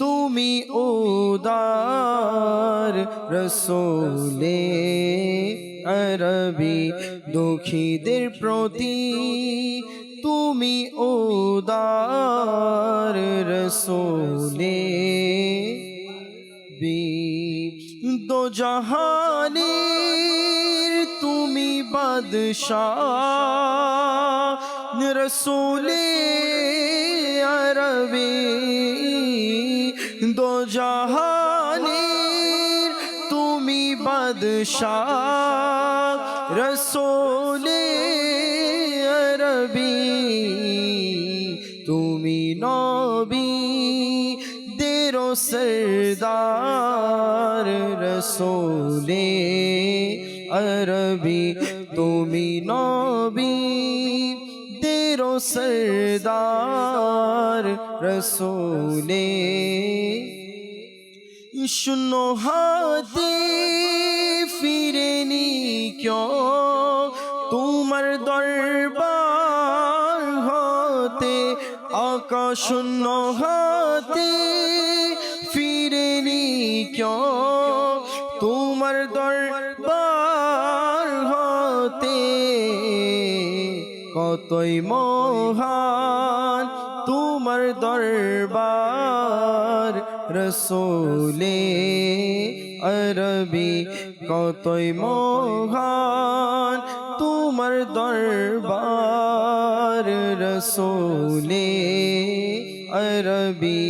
তুমি উদার রসূলে আরবি, দুঃখীদের প্রতি তুমি উদার রসূলে দো জাহানের তুমি বাদশাহ রসূলে আরবি, দো জাহানের তুমি বাদশাহ রসূলে আরবি, তুমি নবী দেরো সরদার রসূলে আরবি, তুমি নবী দেরো সরদার রসূলে। শুনো হাতে ফিরেনি ক্यों তোমার দরবার হতে, আকা শুনো হাতে ফিরেনি क्यों তোমার দরবার হতে, কতই মহান তোমার দরবার রসূলে আরবি, কতই মহান তোমার দরবার রসূলে আরবি,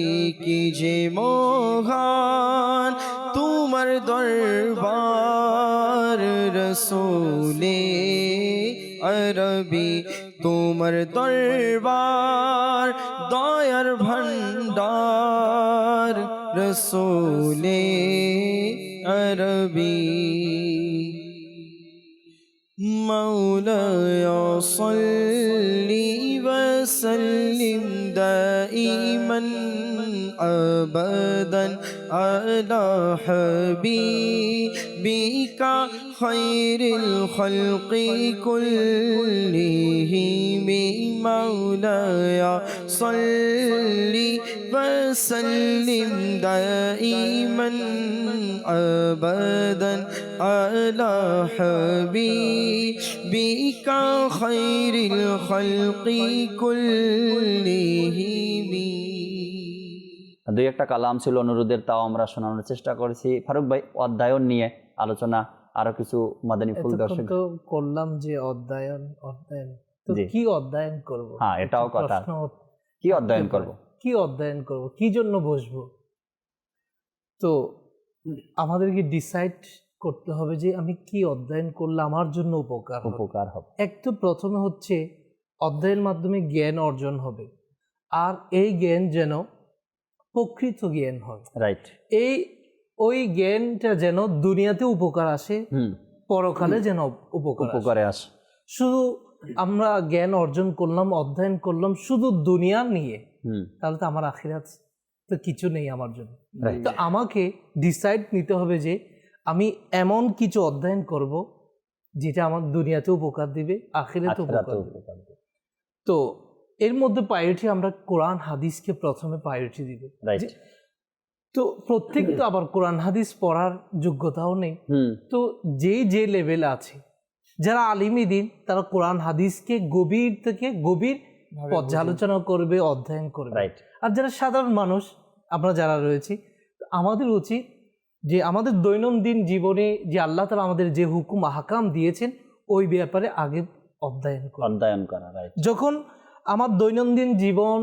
কি যে মহান তোমার দরবার রসূলে আরবি, তোমার দরবার দয়ার ভান্ডার রসূলে আরবি। مولاي صل وسلم دائما أبدا على حبيبك خير الخلق كلهم. مولاي صل وسلم دائما أبدا على حبيبك خير الخلق كلهم. দুই একটা কালাম ছিল অনুরোধের, তাও আমরা শোনানোর চেষ্টা করেছি। ফারুক ভাই, অধ্যয়ন নিয়ে আলোচনা আরো কিছু মাদানী ফুল দর্শক তো করলাম যে অধ্যয়ন তো জি। কি অধ্যয়ন করব? হ্যাঁ, এটাও কথা। কি অধ্যয়ন করব? কি অধ্যয়ন করব, কি জন্য বসবো? তো আমাদেরকে ডিসাইড করতে হবে যে আমি কি অধ্যয়ন করলে আমার জন্য উপকার হবে। উপকার হবে। এক তো প্রথমে হচ্ছে অধ্যয়নের মাধ্যমে জ্ঞান অর্জন হবে, আর এই জ্ঞান যেন প্রকৃত জ্ঞান হয়। রাইট। ওই জ্ঞানটা যেন দুনিয়াতে উপকার আসে, পরকালে যেন উপকারে আসে। শুধু আমরা জ্ঞান অর্জন করলাম, অধ্যয়ন করলাম শুধু দুনিয়া নিয়ে, তাহলে তো আমার আখিরাত তো কিছু নেই আমার জন্য। তো আমাকে ডিসাইড নিতে হবে যে আমি এমন কিছু অধ্যয়ন করব যেটা আমার দুনিয়াতে উপকার দিবে, আখিরাতে উপকার দিবে। তো এর মধ্যে প্রায়োরিটি আমরা কোরআন হাদিসকে প্রথমে প্রায়োরিটি দিব। তো প্রত্যেক তো আবার কোরআন হাদিস পড়ার যোগ্যতাও নেই। তো যে লেভেল আছে, যারা আলিমী দিন, তারা কোরআন হাদিসকে গভীর থেকে গভীর পর্যালোচনা করবে, অধ্যয়ন করবে। আর যারা সাধারণ মানুষ, আমরা যারা রয়েছি, আমাদের উচিত যে আমাদের দৈনন্দিন জীবনে যে আল্লাহ তাআলা আমাদের যে হুকুম আহকাম দিয়েছেন ওই ব্যাপারে আগে অধ্যয়ন করা। যখন আমার দৈনন্দিন জীবন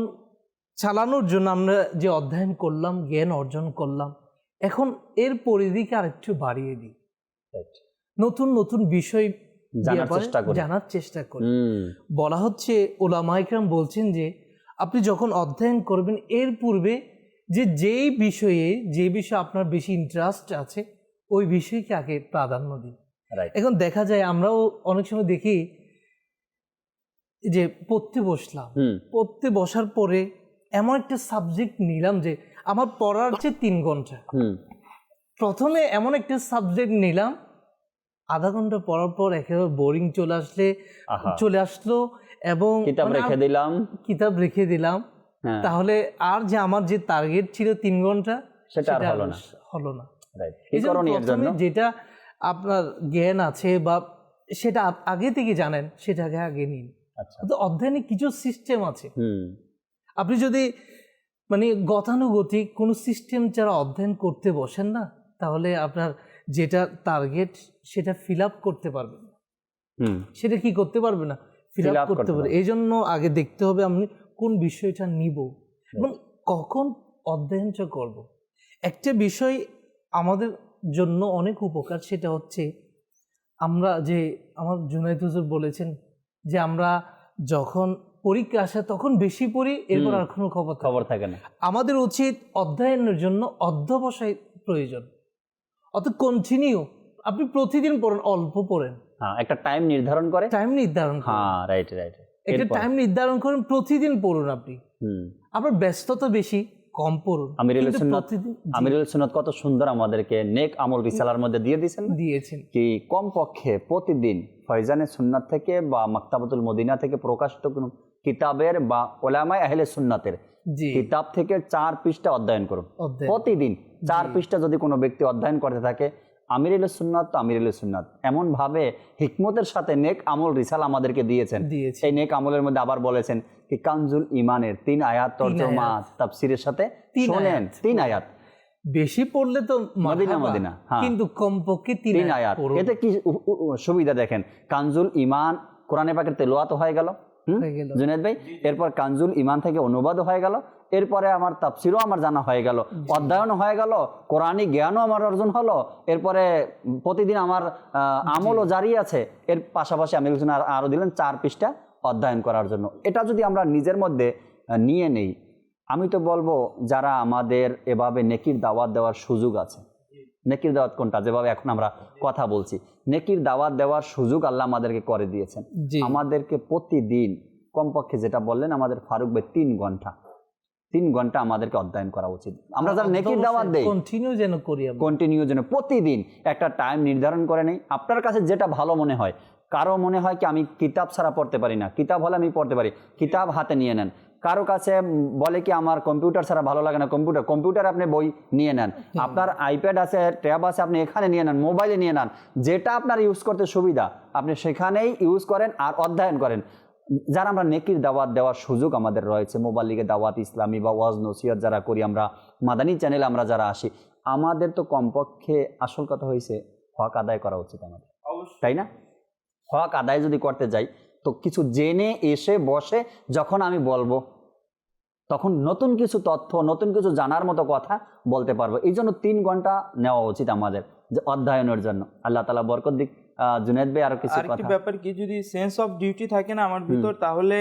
চালানোর জন্য আমরা যে অধ্যয়ন করলাম, জ্ঞান অর্জন করলাম, এখন এর পরিধিকে আরেকটু বাড়িয়ে দিই, নতুন নতুন বিষয় জানার চেষ্টা করি। বলা হচ্ছে, উলামায়ে কেরাম বলছেন যে আপনি যখন অধ্যয়ন করবেন, এর পূর্বে যে বিষয়ে আপনার বেশি ইন্টারেস্ট আছে ওই বিষয়কে আগে প্রাধান্য দিন। এখন দেখা যায় আমরাও অনেক সময় দেখি যে পড়তে বসার পরে এমন একটা সাবজেক্ট নিলাম যে আমার পড়ার চেয়ে 3 ঘন্টা। প্রথমে এমন একটা সাবজেক্ট নিলাম, আধা ঘন্টা পড়ার পর একেবারে বোরিং চলে আসলো এবং কিতাব রেখে দিলাম। তাহলে আর যে আমার যে টার্গেট ছিল 3 ঘন্টা সেটা হলো না। যেটা আপনার জ্ঞান আছে বা সেটা আগে থেকে জানেন, সেটাকে আগে নিন। তো অধ্যয়নে কিছু সিস্টেম আছে। আপনি যদি মানে গতানুগতিক কোনো সিস্টেম ছাড়া অধ্যয়ন করতে বসেন না, তাহলে আপনার যেটা টার্গেট সেটা ফিল আপ করতে পারবেন না। সেটা কি করতে পারবে না? ফিল আপ করতে পারবে। এই জন্য আগে দেখতে হবে আমি কোন বিষয়টা নিব এবং কখন অধ্যয়নটা করব। একটা বিষয় আমাদের জন্য অনেক উপকার, সেটা হচ্ছে আমরা যে আমার জুনায়েদ হুজুর বলেছেন যে আমরা যখন পরীক্ষা আসে তখন বেশি পড়ি, এরপর আর কোনো খবর থাকে না। আমাদের উচিত অধ্যয়নের জন্য অধ্যবসায় প্রয়োজন, অত কন্টিনিউ। আপনি প্রতিদিন পড়েন, অল্প পড়েন, একটা টাইম নির্ধারণ করেন, একটা টাইম নির্ধারণ করেন, প্রতিদিন পড়ুন। আপনি আপনার ব্যস্ততা বেশি, কম পড়ুন। আমিরুল সুন্নাত কত সুন্দর আমাদেরকে নেক আমল রিসালার মধ্যে দিয়েছেন কি কমপক্ষে প্রতিদিন ফয়জানে সুন্নাত থেকে বা মাকতাবাতুল মদিনা থেকে প্রকাশিত কোনো কিতাবের বা উলামায়ে আহলে সুন্নাতের কিতাব থেকে 4 পৃষ্ঠা অধ্যয়ন করুন প্রতিদিন। 4 পৃষ্ঠা যদি কোনো ব্যক্তি অধ্যয়ন করতে থাকে, আমিরুল সুন্নাত তো আমিরুল সুন্নাত এমন ভাবে হিকমতের সাথে নেক আমল রিসাল আমাদেরকে দিয়েছেন। এই নেক আমলের মধ্যে আবার বলেছেন কি কানজুল ইমানের 3 আয়াত তরজমা তাফসীরের সাথে শুনেন। 3 আয়াত বেশি পড়লে তো মদিনা, কিন্তু কমপক্ষে 3 আয়াত। এতে কি সুবিধা দেখেন, কানজুল ইমান কোরআনে পাকের তেলাওয়াত হয়ে গেল জুনায়েদ ভাই, এরপর কানজুল ইমান থেকে অনুবাদ হয়ে গেল, এরপরে আমার তাফসীরও আমার জানা হয়ে গেল, অধ্যয়ন হয়ে গেল, কোরআনী জ্ঞানও আমার অর্জন হলো, এরপরে প্রতিদিন আমার আমলও জারি আছে। এর পাশাপাশি আমি আরও দিলেন 4 পৃষ্ঠা অধ্যয়ন করার জন্য। এটা যদি আমরা নিজের মধ্যে নিয়ে নেই, আমি তো বলবো যারা আমাদের এভাবে নেকির দাওয়াত দেওয়ার সুযোগ আছে, নেকির দাওয়াত কোনটা, যেভাবে এখন আমরা কথা বলছি, নেকির দাওয়াত দেওয়ার সুযোগ আল্লাহ আমাদেরকে করে দিয়েছেন। আমাদেরকে প্রতিদিন কমপক্ষে যেটা বললেন আমাদের ফারুক ভাই 3 ঘন্টা আমাদেরকে অধ্যয়ন করা উচিত। আমরা যারা নেকির দাওয়াত দেই কন্টিনিউ যেন প্রতিদিন একটা টাইম নির্ধারণ করে নেই। আপনার কাছে যেটা ভালো মনে হয়, কারো মনে হয় কি আমি কিতাব ছাড়া পড়তে পারি না, কিতাব হলে আমি পড়তে পারি, কিতাব হাতে নিয়ে নেন। কারো কাছে বলে কি আমার কম্পিউটার ছাড়া ভালো লাগে না, কম্পিউটার আপনি বই নিয়ে নেন। আপনার আইপ্যাড আছে, ট্যাব আছে, আপনি এখানে নিয়ে নেন, মোবাইলে নিয়ে নেন, যেটা আপনার ইউজ করতে সুবিধা আপনি সেখানেই ইউজ করেন আর অধ্যয়ন করেন। যারা আমরা নেকির দাওয়াত দেওয়ার সুযোগ আমাদের রয়েছে, মোবাল্লিগে দাওয়াত ইসলামী বা ওয়াজ নসিহত যারা করি, আমরা মাদানী চ্যানেলে আমরা যারা আসি, আমাদের তো কমপক্ষে আসল কথা হয়েছে হক আদায় করা উচিত আমাদের, তাই না? হক আদায় যদি করতে যাই তো কিছু জেনে এসে বসে যখন আমি বলবো তখন নতুন কিছু তথ্য, নতুন কিছু জানার মতো কথা বলতে পারবো। এই জন্য 3 ঘন্টা নেওয়া উচিত আমাদের যে অধ্যয়নের জন্য। আল্লাহ তাআলা বরকত দিক। জুনায়েদ ভাই আরো কিছু আরেকটি কথা। ব্যাপার কি, যদি সেন্স অফ ডিউটি থাকে না আমার ভিতর, তাহলে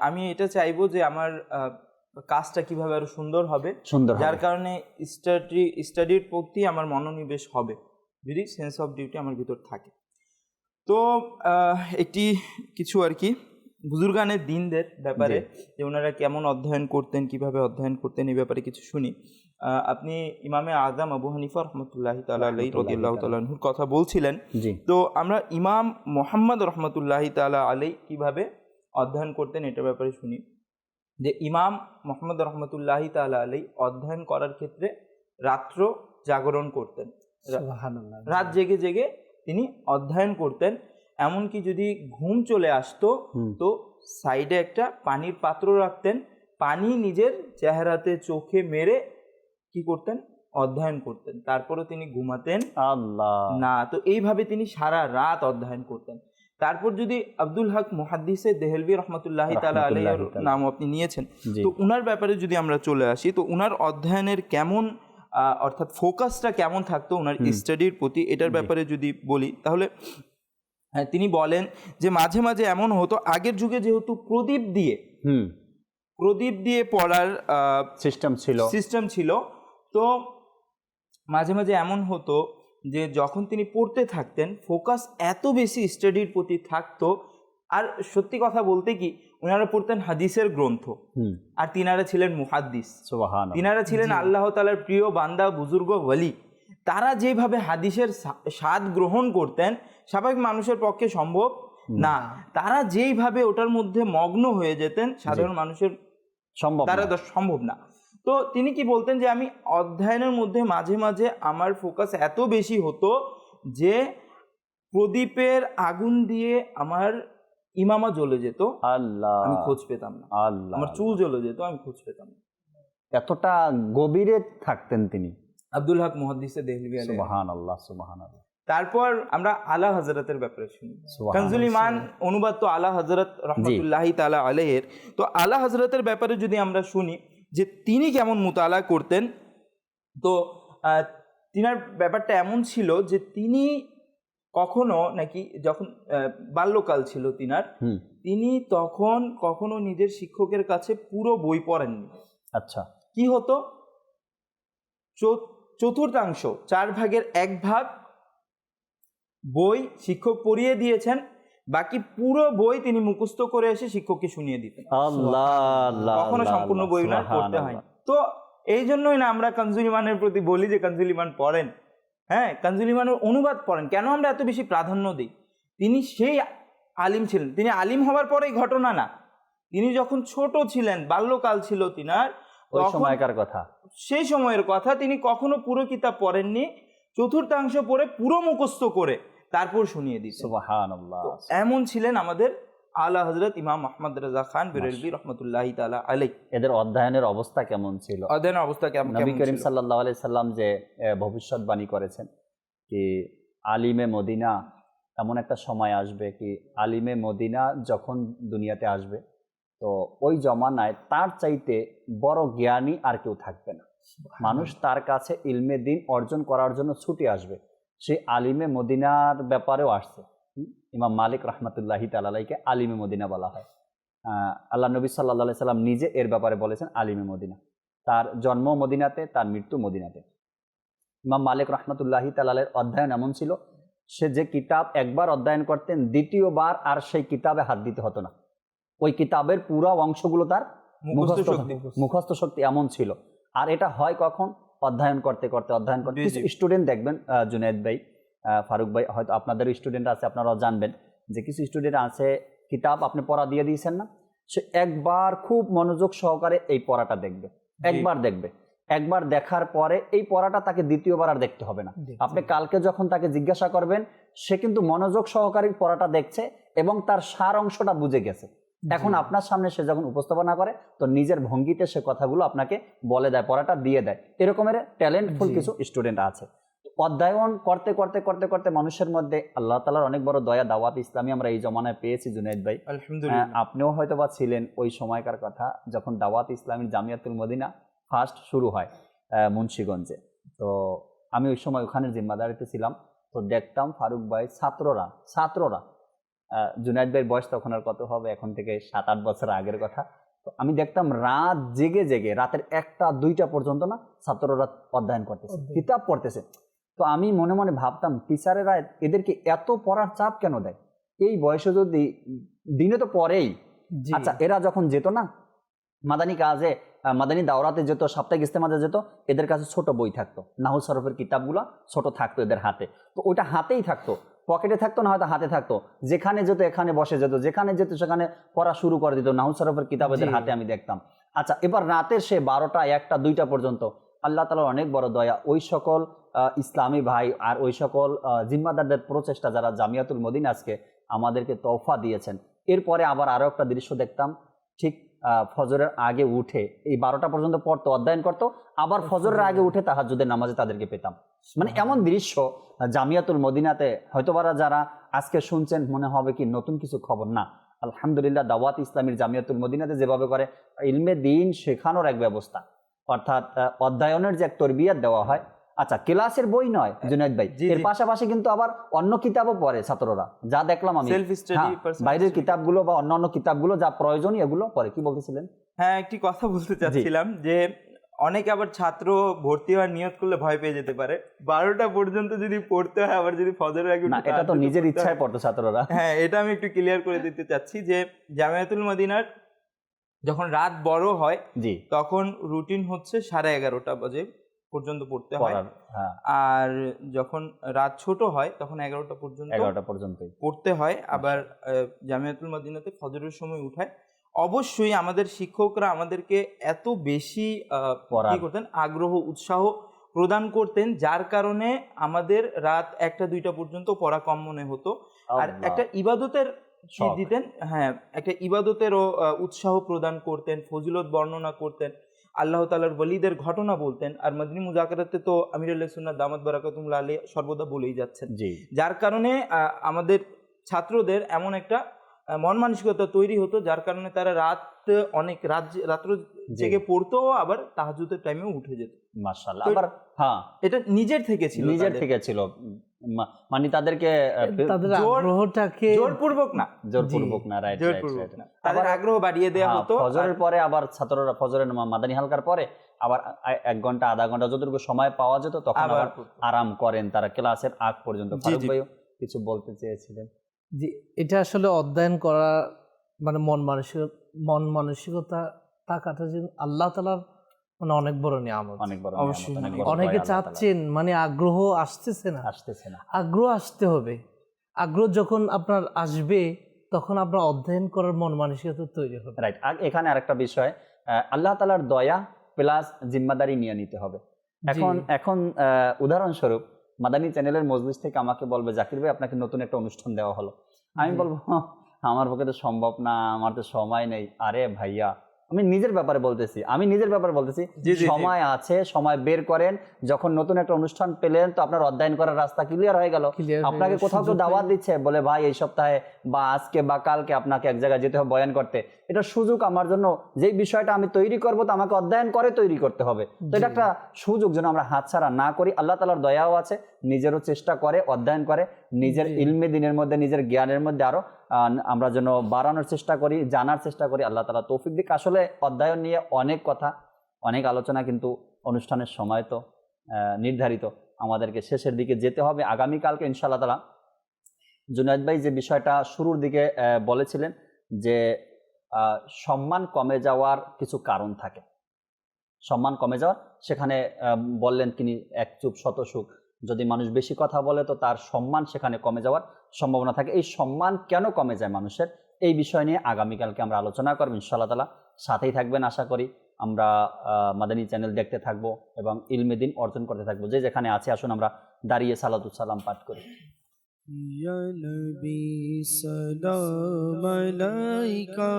আমি এটা চাইবো যে আমার কাজটা কিভাবে আরো সুন্দর হবে, যার কারণে স্টাডির প্রতি আমার মনোনিবেশ হবে, যদি সেন্স অফ ডিউটি আমার ভিতর থাকে। তো একটি কিছু আর কি বুজুর্গানের দিনদের ব্যাপারে, যে ওনারা কেমন অধ্যয়ন করতেন, কিভাবে অধ্যয়ন করতেন, এই ব্যাপারে কিছু শুনি। আপনি ইমামে আজম আবু হানিফা রহমতুল্লাহি তাআলা আলাইহি রাদিয়াল্লাহু তাআলা আনহুর কথা বলছিলেন। তো আমরা ইমাম মুহাম্মদ রহমতুল্লাহি তাআলা আলাইহি কিভাবে অধ্যয়ন করতেন এটার ব্যাপারে শুনি। যে ইমাম মুহাম্মদ রহমতুল্লাহি তাআলা আলাইহি অধ্যয়ন করার ক্ষেত্রে রাত্র জাগরণ করতেন, সুবহানাল্লাহ। রাত জেগে জেগে তিনি অধ্যয়ন করতেন। এমনকি যদি ঘুম চলে আসতো তো সাইডে একটা পানির পাত্র রাখতেন, পানি নিজের চেহারাতে চোখে মেরে কি করতেন, অধ্যয়ন করতেন, তারপরও তিনি ঘুমাতেন আল্লাহ না। তো এইভাবে তিনি সারা রাত অধ্যয়ন করতেন। তারপর যদি আব্দুল হক মুহাদ্দিসে দেহলভী রহমতুল্লাহি তাআলা আলাইহির নাম আপনি নিয়েছেন, তো উনার ব্যাপারে যদি আমরা চলে আসি, তো উনার অধ্যয়নের কেমন অর্থাৎ ফোকাসটা কেমন থাকতো উনার স্টাডির প্রতি, এটার ব্যাপারে যদি বলি, তাহলে তিনি বলেন যে মাঝে মাঝে এমন হতো, আগের যুগে যেহেতু প্রদীপ দিয়ে পড়ার সিস্টেম ছিল, তো মাঝে মাঝে এমন হতো যে যখন তিনি পড়তে থাকতেন ফোকাস এত বেশি স্টাডির প্রতি থাকতো। আর সত্যি কথা বলতে কি, ওনারা পড়তেন হাদিসের গ্রন্থ, আর তিনারা ছিলেন মুহাদ্দিস, তিনারা ছিলেন আল্লাহ তাআলার প্রিয় বান্দা, বুজুর্গ, ওয়ালি। তারা যেভাবে হাদিসের স্বাদ গ্রহণ করতেন স্বাভাবিক মানুষের পক্ষে সম্ভব না। তারা যেইভাবে ওটার মধ্যে মগ্ন হয়ে যেতেন সাধারণ মানুষের সম্ভব না। তো তিনি কি বলতেন যে আমি অধ্যয়নের মধ্যে মাঝে মাঝে আমার ফোকাস এত বেশি হতো যে প্রদীপের আগুন দিয়ে আমার ইমামা জ্বলে যেত, আল্লাহ, আমি খোঁজ পেতাম না, আল্লাহ, আমার চুল জ্বলে যেত, আমি খোঁজ পেতাম না। এতটা গভীরে থাকতেন তিনি, আব্দুল হক মুহাদ্দিসে দেহলভী। সুবহানাল্লাহ, সুবহানাল্লাহ। তারপর আমরা আলা হযরতের ব্যাপারে শুনি। কানজুল ঈমান অনুবাদ তো আলা হযরত রহমতুল্লাহি তাআলা আলাইহির। তো আলা হযরতের ব্যাপারে যদি আমরা শুনি যে তিনি কেমন মুতালা করতেন, তো তিনার ব্যাপারটা এমন ছিল যে তিনি কখনো নাকি যখন বাল্যকাল ছিল তিনার, তিনি তখন কখনো নিজের শিক্ষকের কাছে পুরো বই পড়েননি। আচ্ছা, কি হতো, চতুর্থাংশ 4 ভাগের 1 ভাগ বই শিক্ষক পড়িয়ে দিয়েছেন, বাকি পুরো বই তিনি মুখস্থ করে এসে শিক্ষককে শুনিয়ে দিতেন। কখনো সম্পূর্ণ বই উনার পড়তে হয়। তো এই জন্যই না আমরা কানজুল ঈমানের প্রতি বলি যে কানজুল ঈমান পড়েন, হ্যাঁ, কানজুল ঈমানের অনুবাদ পড়েন। কেন আমরা এত বেশি প্রাধান্য দিই? তিনি সেই আলিম ছিলেন, তিনি আলিম হওয়ার পরেই ঘটনা না, তিনি যখন ছোট ছিলেন, বাল্যকাল ছিল তিনার, সেই সময়ের কথা, তিনি কখনো পুরো কিতাব পড়েননি, চতুর্থাংশ পড়ে পুরো মুখস্থ করে তারপর শুনিয়ে দিতেন। সুবহানাল্লাহ। এমন ছিলেন আমাদের আলা হযরত ইমাম আহমদ রেজা খান বেরেলভী রহমতুল্লাহি তাআলা আলাইহি। এদের অধ্যয়নের অবস্থা কেমন ছিল? অধ্যয়নের অবস্থা কেমন? নবী করিম সাল্লাল্লাহু আলাইহি সাল্লাম যে ভবিষ্যৎবাণী করেছেন কি আলিমে মদিনা এমন একটা সময় আসবে, কি আলিমে মদিনা যখন দুনিয়াতে আসবে তো ওই জমানায় তার চাইতে বড় জ্ঞানী আর কেউ থাকবে না। মানুষ তার কাছে ইলমে দ্বীন অর্জন করার জন্য ছুটে আসবে। সেই আলিমে মদিনার ব্যাপারেও আসছে। ইমাম মালিক রহমতুল্লাহি তাআলা আলাইহিকে আলিমে মদিনা বলা হয়। আল্লাহ নবী সাল্লাল্লাহু আলাইহি সাল্লাম নিজে এর ব্যাপারে বলেছেন আলিমে মদিনা। তার জন্ম মদিনাতে, তার মৃত্যু মদিনাতে। ইমাম মালিক রহমতুল্লাহি তাআলা আলাইহির অধ্যয়ন এমন ছিল, সে যে কিতাব একবার অধ্যয়ন করতেন দ্বিতীয়বার আর সেই কিতাবে হাত দিতে হতো না। ওই কিতাবের পুরো অংশগুলো তার মুখস্থ শক্তি এমন ছিল। আর এটা হয় কখন? অধ্যয়ন করতে করতে কিছু স্টুডেন্ট দেখবেন, জুনায়েদ ভাই, ফারুক ভাই, হয়তো আপনাদেরও স্টুডেন্ট আছে, আপনারাও জানবেন যে কিছু স্টুডেন্ট আছে কিতাব আপনি পড়া দিয়ে দিয়েছেন না, সে একবার খুব মনোযোগ সহকারে এই পড়াটা দেখবে, একবার দেখার পরে এই পড়াটা তাকে দ্বিতীয়বার আর দেখতে হবে না। আপনি কালকে যখন তাকে জিজ্ঞাসা করবেন, সে কিন্তু মনোযোগ সহকারে পড়াটা দেখছে এবং তার সার অংশটা বুঝে গেছে। এখন আপনার সামনে সে যখন উপস্থাপনা করে তো নিজের ভঙ্গিতে সে কথাগুলো আপনাকে বলে দেয়, পড়াটা দিয়ে দেয়। এরকমের ট্যালেন্টফুল কিছু স্টুডেন্ট আছে। অধ্যয়ন করতে করতে করতে করতে মানুষের মধ্যে আল্লাহ তাআলার অনেক বড় দয়া, দাওয়াত ইসলামী আমরা এই জমানায় পেয়েছি জুনায়েদ ভাই। আলহামদুলিল্লাহ। আপনিও হয়তো বা ছিলেন ওই সময়কার কথা যখন দাওয়াত ইসলামী জামিয়াতুল মদিনা ফার্স্ট শুরু হয় মুন্সিগঞ্জে। তো আমি ওই সময় ওখানে জিম্মাদারিতে ছিলাম। তো দেখতাম ফারুক ভাই ছাত্ররা জুনায়েদ ভাইয়ের বয়স তখন আর কত হবে, এখন থেকে 7-8 বছর আগের কথা। তো আমি দেখতাম রাত জেগে জেগে রাতের 1টা-2টা পর্যন্ত না ছাত্ররা অধ্যয়ন করতেছে, কিতাব পড়তেছে। তো আমি মনে মনে ভাবতাম টিচারেরা এদেরকে এত পড়ার চাপ কেন দেয়? এই বয়সে যদি দিনে তো পড়েই। আচ্ছা, এরা যখন যেত না মাদানী কাজে, মাদানী দাওরাতে যেত, সাপ্তাহিক ইস্তেমাতে যেত, এদের কাছে ছোট বই থাকতো, নাহু সরফের কিতাবগুলো ছোট থাকতো এদের হাতে। তো ওইটা হাতেই থাকতো, পকেটে থাকতো না হয়তো হাতে থাকতো। যেখানে যেত এখানে বসে যেত, যেখানে যেত সেখানে পড়া শুরু করে দিত। নাহু সরফের কিতাব এদের হাতে আমি দেখতাম। আচ্ছা, এবার রাতের সে 12টা, 1টা, 2টা পর্যন্ত আল্লাহ তাআলার অনেক বড় দয়া, ওই সকল ইসলামী ভাই আর ওই সকল জিম্মাদারদের প্রচেষ্টা যারা জামিয়াতুল মদিনা আজকে আমাদেরকে তওফা দিয়েছেন। এরপরে আবার আরও একটা দৃশ্য দেখতাম, ঠিক ফজরের আগে উঠে এই 12টা পর্যন্ত পড়তো, অধ্যয়ন করতো, আবার ফজরের আগে উঠে তাহাজ্জুদের নামাজে তাদেরকে পেতাম। মানে এমন দৃশ্য জামিয়াতুল মদিনাতে হয়তো যারা আজকে শুনছেন মনে হবে কি নতুন কিছু খবর, না। আলহামদুলিল্লাহ, দাওয়াত ইসলামীর জামিয়াতুল মদিনাতে যেভাবে করে ইলমে দিন শেখানোর এক ব্যবস্থা, অর্থাৎ অধ্যয়নের যে এক তরবিয়ত দেওয়া হয়। আচ্ছা, ক্লাসের বই নয় জুনায়েদ ভাই, এর পাশাপাশি কিন্তু আবার অন্য কিতাবও পড়ে ছাত্ররা, যা দেখলাম আমি। বাইরের কিতাবগুলো বা অন্যান্য কিতাবগুলো যা প্রয়োজনীয় এগুলো পড়ে। কি বলতেছিলেন? হ্যাঁ, একটি কথা বলতে চাচ্ছিলাম যে অনেকে আবার ছাত্র ভর্তি হওয়ার নিয়ত করলে ভয় পেয়ে যেতে পারে। 12টা পর্যন্ত যদি পড়তে হয়, আবার যদি ফজরের আগে, না, এটা তো নিজের ইচ্ছায় পড়তো ছাত্ররা। হ্যাঁ, এটা আমি একটু ক্লিয়ার করে দিতে চাচ্ছি যে জামিয়াতুল মদিনার যখন রাত বড় হয় তখন রুটিন হচ্ছে 11:30 বাজে পর্যন্ত পড়তে হয়, আর যখন রাত ছোট হয় তখন 11টা পর্যন্ত পড়তে হয়। আবার জামিয়াতুল মদিনাতে ফজরের সময় উঠায়। অবশ্যই আমাদের শিক্ষকরা আমাদেরকে এত বেশি কি করতেন, আগ্রহ উৎসাহ প্রদান করতেন, যার কারণে আমাদের রাত 1টা-2টা পর্যন্ত পড়া কম মনে হতো। আর একটা ইবাদতের দিতেন, হ্যাঁ, একটা ইবাদতেরও উৎসাহ প্রদান করতেন, ফজিলত বর্ণনা করতেন, আল্লাহ তাআলার ওয়ালিদের ঘটনা বলতেন। আর মদনী মুজাকারাতে তো আমিরুল সুন্নাত দামাত বারাকাতুহুল্লাহ আলাইহি সর্বদা বলেই যাচ্ছেন, যার কারণে আমাদের ছাত্রদের এমন একটা মন মানসিকতা তৈরি হতো, যার কারণে তারা অনেক রাত্র জেগে পড়তো, আবার তাহাজ্জুদের টাইমেও উঠে যেত। মাশাআল্লাহ। আবার হ্যাঁ, এটা নিজের থেকে ছিল, মানে তাদেরকে আগ্রহটাকে জোরপূর্বক না, রাইট, তাদের আগ্রহ বাড়িয়ে দেওয়া হতো। ফজরের পরে আবার ছাত্ররা ফজরের মাদানী হালকার পরে আবার 1 ঘন্টা আধা ঘন্টা যতটুকু সময় পাওয়া যেত তখন আবার আরাম করেন তারা ক্লাসের আগ পর্যন্ত। ফারুক ভাই কিছু বলতে চেয়েছিলেন? জি, এটা আসলে অধ্যয়ন করা মানে মন মানসিকতা থাকাটা যে আল্লাহ তাআলার মানে অনেক বড় নিয়ামত। অবশ্যই অনেকে চাচ্ছেন মানে আগ্রহ আসতেছে না। আগ্রহ আসতে হবে। আগ্রহ যখন আপনার আসবে তখন আপনার অধ্যয়ন করার মন মানসিকতা তৈরি হবে। রাইট। এখানে আরেকটা বিষয়, আল্লাহ তাআলার দয়া প্লাস জিম্মাদারি নিয়ে নিতে হবে। এখন উদাহরণস্বরূপ মাদানী চ্যানেলের মজলিস থেকে আমাকে বলবে, জাকির ভাই আপনাকে নতুন একটা অনুষ্ঠান দেওয়া হলো। আমি বলবো আমার পক্ষে তো সম্ভব না, আমার তো সময় নেই। আরে ভাইয়া, আমি নিজের ব্যাপারে বলতেছি, সময় আছে, সময় বের করেন। যখন নতুন একটা অনুষ্ঠান পেলেন তো আপনার অধ্যয়ন করার রাস্তা ক্লিয়ার হয়ে গেল। আপনাকে কোথাও কেউ দাওয়াত দিচ্ছে, বলে ভাই এই সপ্তাহে বা আজকে বা কালকে আপনাকে এক জায়গায় যেতে হবে বয়ান করতে, এটা সুযোগ আমার জন্য। যেই বিষয়টা আমি তৈরি করবো তো আমাকে অধ্যয়ন করে তৈরি করতে হবে। তো এটা একটা সুযোগ যেন আমরা হাতছাড়া না করি। আল্লাহ তাআলার দয়াও আছে, নিজেরও চেষ্টা করে, অধ্যয়ন করে, নিজের ইলমে দিনের মধ্যে, নিজের জ্ঞানের মধ্যে আরো আমরা যেন বাড়ানোর চেষ্টা করি, জানার চেষ্টা করি। আল্লাহ তাআলা তৌফিক দিক। আসলে অধ্যয়ন নিয়ে অনেক কথা, অনেক আলোচনা, কিন্তু অনুষ্ঠানের সময় তো নির্ধারিত, আমাদেরকে শেষের দিকে যেতে হবে। আগামীকালকে ইনশাআল্লাহ তাআলা জুনায়েদ ভাই যে বিষয়টা শুরুর দিকে বলেছিলেন যে সম্মান কমে যাওয়ার কিছু কারণ থাকে, সম্মান কমে যাওয়ার, সেখানে বললেন তিনি এক চুপ শত সুখ। যদি মানুষ বেশি কথা বলে তো তার সম্মান সেখানে কমে যাওয়ার সম্ভাবনা থাকে। এই সম্মান কেন কমে যায় মানুষের, এই বিষয় নিয়ে আগামীকালকে আমরা আলোচনা করব ইনশাআল্লাহ তাআলা। সাথেই থাকবেন আশা করি। আমরা মাদানী চ্যানেল দেখতে থাকবো এবং ইলমে দিন অর্জন করতে থাকবো। যে যেখানে আছে আসুন আমরা দাঁড়িয়ে সালাতুস সালাম পাঠ করি। ইয়া নবী সালাম আলাইকা,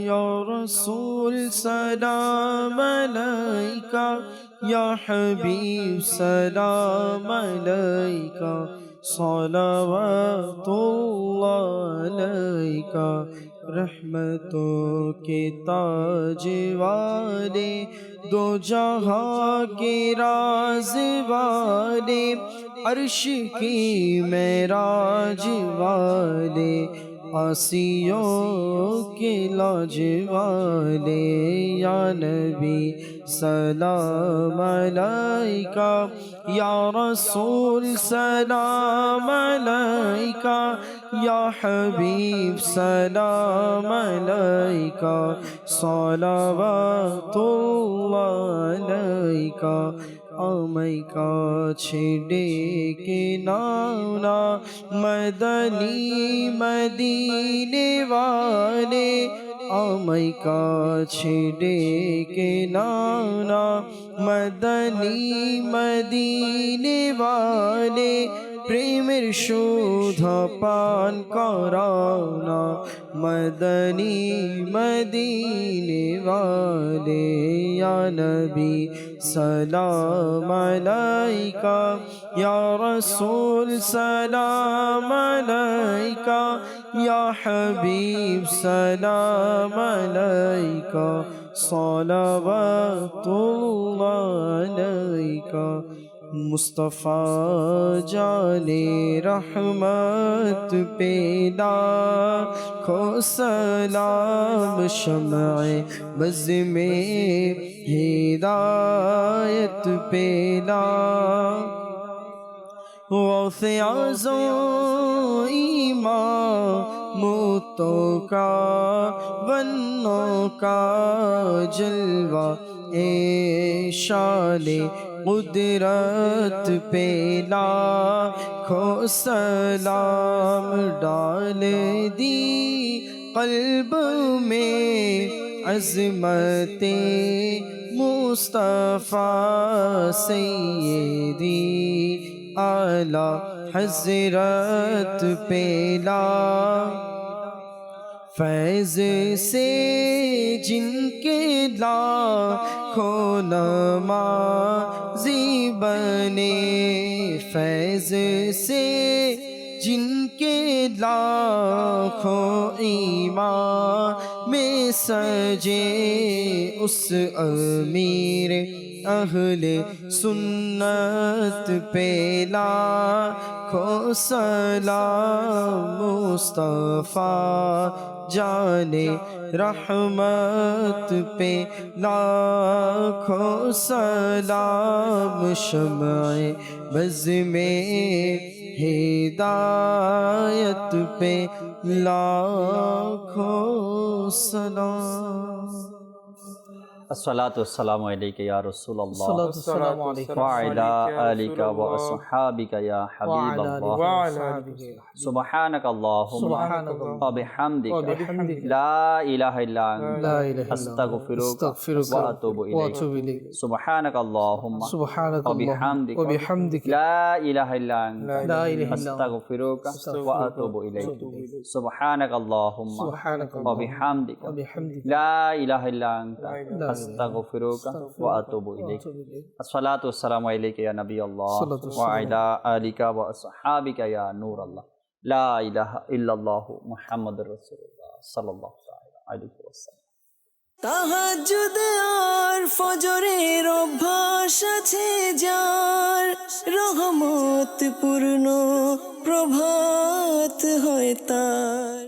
ইয়া রাসূল সালাম আলাইকা, या हबीब सलाम अलैका सलावतुल्लाह अलैका रहमतों के ताज वाले दो जहां के राज वाले अर्श की मेराज वाले आसियों के लाज वाले या नबी सलाम अलैका या रसूल सलाम अलैका या हबीब सलाम अलैका सलावतुल्लाह अलैका आमय काछे डेके नाना मदनी मदीने वाले आमय काछे डेके नाना मदनी मदीने वाले प्रेमेर शोधा पान कराना मदनी मदीने वाले या नबी सलाम अलैका या रसूल सलाम अलैका या हबीब सलाम अलैका सलावतुल्लाह अलैका मुस्तफ़ा जाने रहमत पेदा खो सलाम शम्अ बज़ में हिदायत पेदा गौसे आज़म इमामों का वन्नों का जलवा ए शाने कुदरत पे लाखों सलाम डाल दी क़ल्ब में अज़मते मुस्तफ़ा सैयदी आला हज़रत पे फैज़ से जिनके लाखों नमाज़ी बने फैज़ से जिनके लाखों ईमान में सजे उस अमीर अहले सुन्नत पे लाखों सलाम मुस्तफ़ा जाने रहमत पे लाखों सलाम शम्अ बज़ में हिदायत पे लाखों सलाम। अस्सलातु वस्सलामु अलैका या रसूलल्लाह अस्सलामु अलैकुम व अला आलिका व अस्हाबिका या हबीबल्लाह सुब्हानक अल्लाहुम्मा व बिहम्दिका ला इलाहा इल्ला अंता अस्तगफिरुका व अतूबु इलैक सुब्हानक अल्लाहुम्मा व बिहम्दिका ला इलाहा इल्ला अंता अस्तगफिरुका व अतूबु इलैक सुब्हानक अल्लाहुम्मा व बिहम्दिका ला इलाहा इल्ला अंता अस्तगफिरुका व अतूबु इलैक। अस्सलातु वस्सलामु अलैका या नबी अल्लाह व अला आलिका व अस्हाबिका या नूर अल्लाह ला इलाहा इल्लल्लाहु मुहम्मदुर रसूलुल्लाह सल्लल्लाहु अलैहि वसल्लम। তাহাজ্জুদ আর ফজরের অভ্যাস আছে যার রহমত পূর্ণ প্রভাত হয় তার।